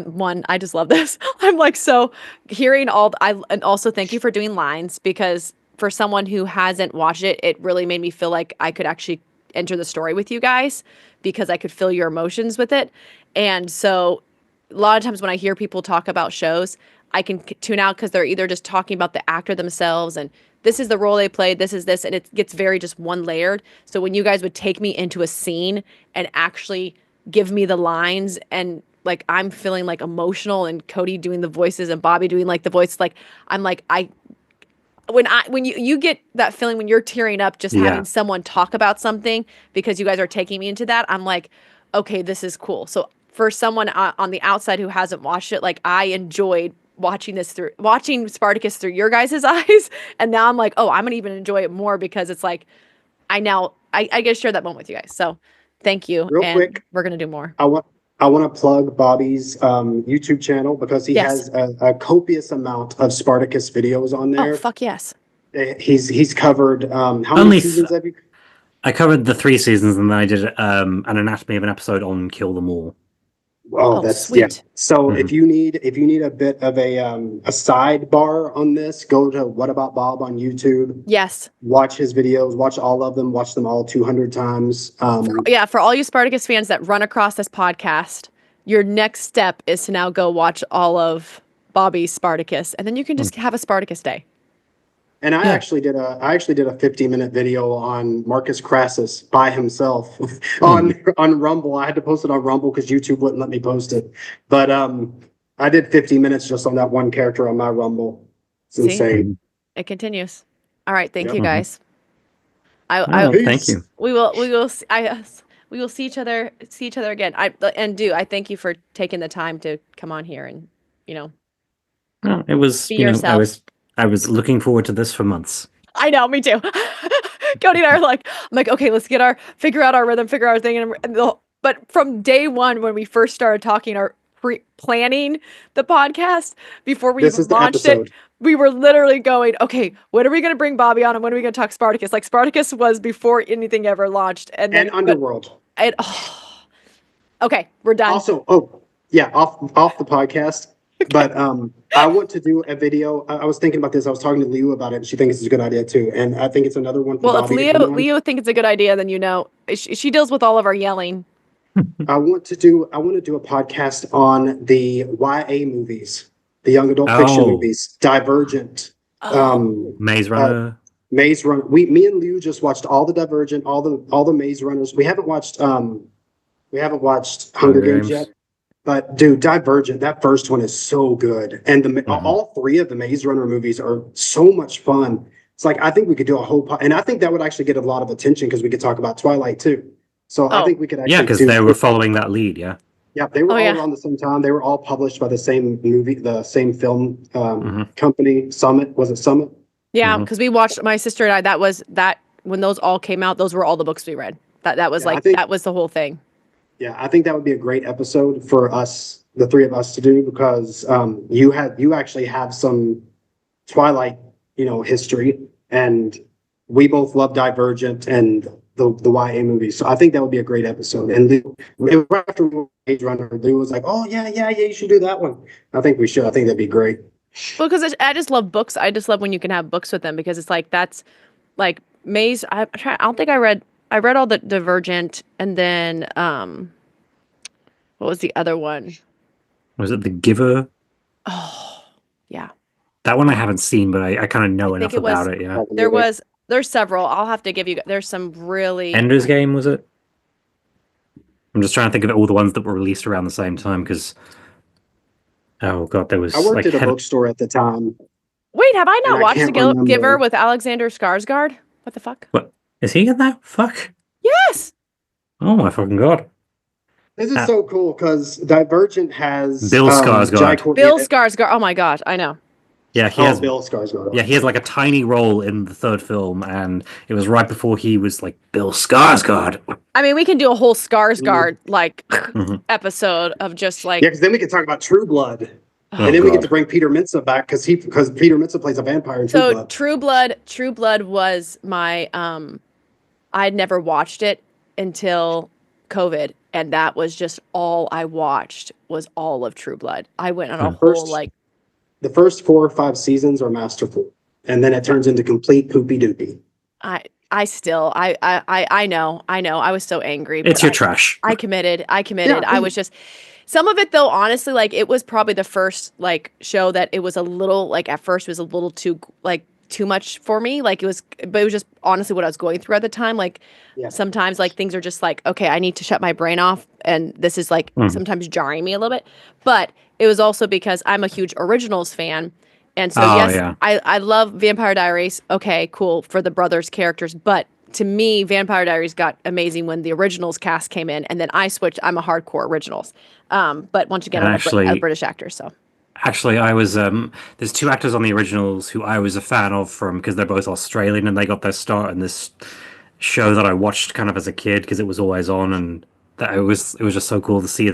Speaker 1: one. I just love this. I'm like so hearing and also thank you for doing lines because for someone who hasn't watched it, it really made me feel like I could actually enter the story with you guys because I could feel your emotions with it. And so a lot of times when I hear people talk about shows, I can tune out because they're either just talking about the actor themselves and this is the role they played, this is this, and it gets very just one layered. So when you guys would take me into a scene and actually give me the lines and like I'm feeling like emotional and Cody doing the voices and Bobby doing like the voice, like I'm like when you get that feeling when you're tearing up just having someone talk about something because you guys are taking me into that, I'm like, okay, this is cool. So for someone on the outside who hasn't watched it, like I enjoyed watching Spartacus through your guys' eyes. And now I'm like, oh, I'm going to even enjoy it more because it's like, I get to share that moment with you guys. So thank you.
Speaker 2: Real quick,
Speaker 1: we're going to do more.
Speaker 2: I want to plug Bobby's YouTube channel because he has a copious amount of Spartacus videos on there.
Speaker 1: Oh, fuck yes.
Speaker 2: He's covered, how many seasons have you?
Speaker 3: I covered the 3 seasons and then I did an anatomy of an episode on Kill Them All.
Speaker 2: Oh, that's sweet. Yeah. So if you need a bit of a sidebar on this, go to What About Bob on YouTube.
Speaker 1: Yes.
Speaker 2: Watch his videos. Watch all of them. Watch them all 200 times.
Speaker 1: For all you Spartacus fans that run across this podcast, your next step is to now go watch all of Bobby's Spartacus, and then you can just have a Spartacus day.
Speaker 2: And I actually did a 50-minute video on Marcus Crassus by himself on Rumble. I had to post it on Rumble because YouTube wouldn't let me post it. But I did 50 minutes just on that one character on my Rumble. It's insane.
Speaker 1: It continues. All right, thank you guys.
Speaker 3: Thank you.
Speaker 1: We will see each other again. I thank you for taking the time to come on here and
Speaker 3: it was I was looking forward to this for months.
Speaker 1: I know, me too. Cody and I are like, I'm like, okay, let's figure out our rhythm, figure out our thing. But from day one, when we first started talking, planning the podcast before we even launched it, we were literally going, okay, when are we going to bring Bobby on and when are we going to talk Spartacus? Like Spartacus was before anything ever launched. And
Speaker 2: Underworld.
Speaker 1: Okay, we're done.
Speaker 2: Also, off the podcast. But I want to do a video. I was thinking about this. I was talking to Leo about it. She thinks it's a good idea too. And I think it's another one for Bobby.
Speaker 1: If Leo thinks it's a good idea, then she deals with all of our yelling.
Speaker 2: I want to do a podcast on the YA movies, the young adult fiction movies, Divergent,
Speaker 3: Maze Runner.
Speaker 2: Maze Runner. Me and Leo just watched all the Divergent, all the Maze Runners. We haven't watched Hunger Games yet. But dude, Divergent, that first one is so good. And all 3 of the Maze Runner movies are so much fun. It's like, I think we could do a whole and I think that would actually get a lot of attention because we could talk about Twilight too. So I think we could actually
Speaker 3: because they were following that lead, Yeah,
Speaker 2: they were all around the same time. They were all published by the same film company, Summit. Was it Summit?
Speaker 1: Yeah, because we watched, my sister and I, that was when those all came out, those were all the books we read. That was that was the whole thing.
Speaker 2: Yeah, I think that would be a great episode for us, the 3 of us, to do because you actually have some Twilight, history, and we both love Divergent and the YA movies. So I think that would be a great episode. And right after Maze Runner, Lou was like, "Oh yeah, you should do that one." I think we should. I think that'd be great.
Speaker 1: Well, because I just love books. I just love when you can have books with them because it's like that's like Maze. I don't think I read all the Divergent, and then What was the other one?
Speaker 3: Was it The Giver?
Speaker 1: Oh, yeah.
Speaker 3: That one I haven't seen, but I kind of know
Speaker 1: I think
Speaker 3: enough
Speaker 1: it was-
Speaker 3: about it. Yeah.
Speaker 1: There's several. I'll have to give you. There's some really.
Speaker 3: Ender's Game, was it? I'm just trying to think of all the ones that were released around the same time because, oh god, there was
Speaker 2: I worked
Speaker 3: like
Speaker 2: at a bookstore at the time.
Speaker 1: Wait, have I not
Speaker 2: And I
Speaker 1: watched
Speaker 2: can't
Speaker 1: The
Speaker 2: remember.
Speaker 1: Giver with Alexander Skarsgård? What the fuck?
Speaker 3: What is he in that? Fuck!
Speaker 1: Yes.
Speaker 3: Oh my fucking god!
Speaker 2: This is so cool because Divergent has
Speaker 3: Bill Skarsgård.
Speaker 2: Jai Courtney
Speaker 1: Bill
Speaker 2: in it.
Speaker 1: Skarsgård. Oh my gosh, I know.
Speaker 3: Yeah, he
Speaker 2: Oh,
Speaker 3: has.
Speaker 2: Bill Skarsgård.
Speaker 3: Yeah, he has like a tiny role in the third film, and it was right before he was like Bill Skarsgård.
Speaker 1: I mean, we can do a whole Skarsgård like
Speaker 3: Mhm.
Speaker 1: episode of just like.
Speaker 2: Yeah, because then we can talk about True Blood,
Speaker 3: Oh,
Speaker 2: and then we get
Speaker 3: God.
Speaker 2: to bring Peter Mensah back because Peter Mensah plays a vampire in True
Speaker 1: So
Speaker 2: Blood.
Speaker 1: True Blood was my I'd never watched it until COVID, and that was just all I watched was all of True Blood. I went on a whole
Speaker 2: First-
Speaker 1: like
Speaker 2: The first 4 or 5 seasons are masterful, and then it turns into complete poopy doopy.
Speaker 1: I still I know I was so angry.
Speaker 3: It's
Speaker 1: but
Speaker 3: your trash.
Speaker 1: I committed.
Speaker 2: Yeah.
Speaker 1: I was just some of it though, honestly, like it was probably the first like show that it was a little like at first it was a little too much for me. Like but it was just honestly what I was going through at the time. Like
Speaker 2: Yeah.
Speaker 1: sometimes like things are just like, okay, I need to shut my brain off. And this is like sometimes jarring me a little bit. But it was also because I'm a huge originals fan. And so, yes,
Speaker 3: yeah.
Speaker 1: I love Vampire Diaries. Okay, cool for the brothers' characters. But to me, Vampire Diaries got amazing when the originals cast came in. And then I switched. I'm a hardcore originals. But once again,
Speaker 3: And
Speaker 1: I'm
Speaker 3: actually-
Speaker 1: a British actor. So
Speaker 3: Actually, I was there's 2 actors on the originals who I was a fan of from because they're both Australian and they got their start in this show that I watched kind of as a kid because it was always on, and that it was just so cool to see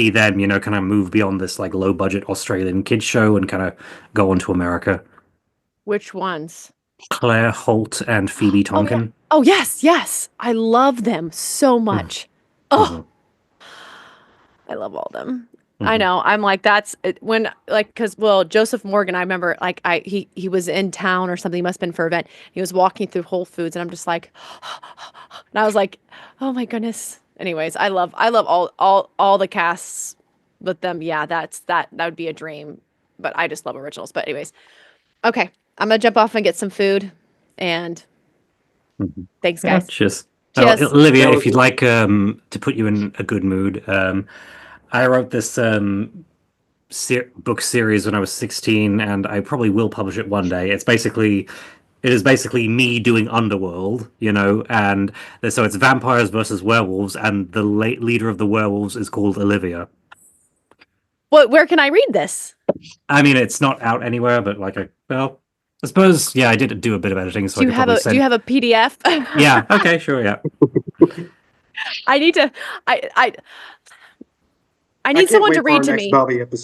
Speaker 3: them, you know, kind of move beyond this like low budget Australian kids show and kind of go on to America.
Speaker 1: which ones?
Speaker 3: Claire Holt and Phoebe Tonkin.
Speaker 1: Oh, yes. I love them so much. Oh, I love all them. I know. I'm like, that's when, like, because, well, Joseph Morgan, I remember, like, he was in town or something. He must have been for an event. He was walking through Whole Foods, and I'm just like, and I was like, oh my goodness. Anyways, I love all the casts with them. Yeah, that would be a dream. But I just love originals. But anyways, okay, I'm gonna jump off and get some food, and thanks,
Speaker 3: Yeah,
Speaker 1: guys.
Speaker 3: cheers.
Speaker 1: Cheers.
Speaker 3: Olivia, if you'd like to put you in a good mood, I wrote this book series when I was 16, and I probably will publish it one day. It is basically me doing Underworld, you know, and so it's vampires versus werewolves, and the leader of the werewolves is called Olivia.
Speaker 1: Where can I read this?
Speaker 3: I mean, it's not out anywhere, but like, I suppose, yeah, I did do a bit of editing, so
Speaker 1: Do you have a PDF?
Speaker 3: Yeah. Okay. Sure. Yeah.
Speaker 1: I need to. I need someone to read to me.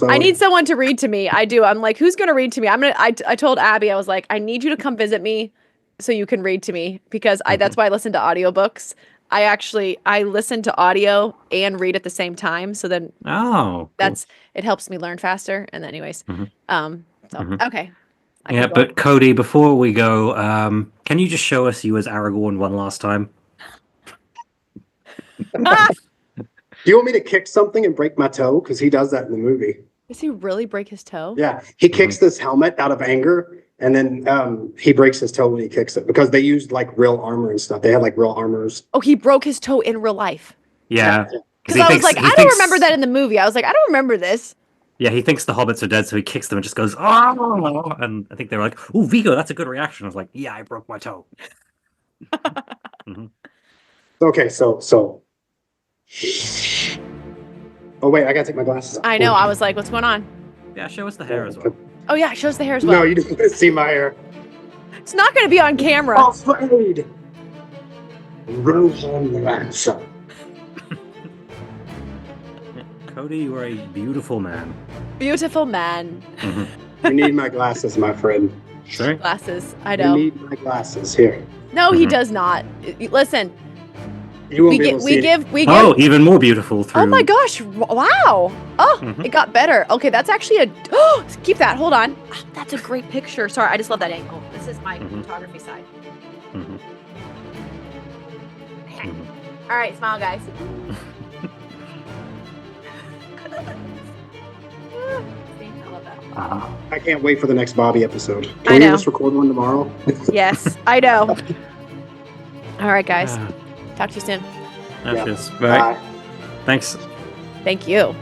Speaker 1: I need someone to read to me. I do. I'm like, who's going to read to me? I told Abby, I was like, I need you to come visit me so you can read to me because that's why I listen to audiobooks. I listen to audio and read at the same time. So then
Speaker 3: cool.
Speaker 1: It helps me learn faster. And anyways, okay.
Speaker 3: Yeah, but Cody, before we go, can you just show us you as Aragorn one last time?
Speaker 2: Do you want me to kick something and break my toe? Because he does that in the movie.
Speaker 1: Does he really break his toe?
Speaker 2: Yeah, he kicks this helmet out of anger, and then he breaks his toe when he kicks it because they used like real armor and stuff. They had like real armors.
Speaker 1: Oh, he broke his toe in real life.
Speaker 3: Yeah.
Speaker 1: Because I was like, I don't remember that in the movie. I was like, I don't remember this.
Speaker 3: Yeah, he thinks the hobbits are dead, so he kicks them and just goes, oh! And I think they were like, oh, Vigo, that's a good reaction. I was like, yeah, I broke my toe.
Speaker 2: Okay, so. Oh wait, I gotta take my glasses off.
Speaker 1: I know. I was like, what's going on?
Speaker 3: Yeah, show us the hair as well.
Speaker 1: Oh yeah, it shows the hair as well.
Speaker 2: No, you don't want to see my hair.
Speaker 1: It's not going to be on camera.
Speaker 2: Afraid. Rohan ransom.
Speaker 3: Cody, you are a beautiful man.
Speaker 1: Beautiful man.
Speaker 2: You need my glasses, my friend.
Speaker 3: Sorry?
Speaker 1: Glasses. I
Speaker 2: You
Speaker 1: know.
Speaker 2: need my glasses here.
Speaker 1: No, he does not. Listen,
Speaker 2: You won't be able to see it.
Speaker 1: we give.
Speaker 3: Oh, even more beautiful through.
Speaker 1: Oh my gosh! Wow. Oh, it got better. Okay, that's actually a. Oh, keep that. Hold on. Oh, that's a great picture. Sorry, I just love that angle. This is my photography side. All right, smile, guys.
Speaker 2: I can't wait for the next Bobby episode.
Speaker 1: I
Speaker 2: Can we
Speaker 1: know.
Speaker 2: just record one tomorrow?
Speaker 1: Yes, I know. All right, guys. Talk to you soon.
Speaker 3: Cheers. Bye. Thanks.
Speaker 1: Thank you.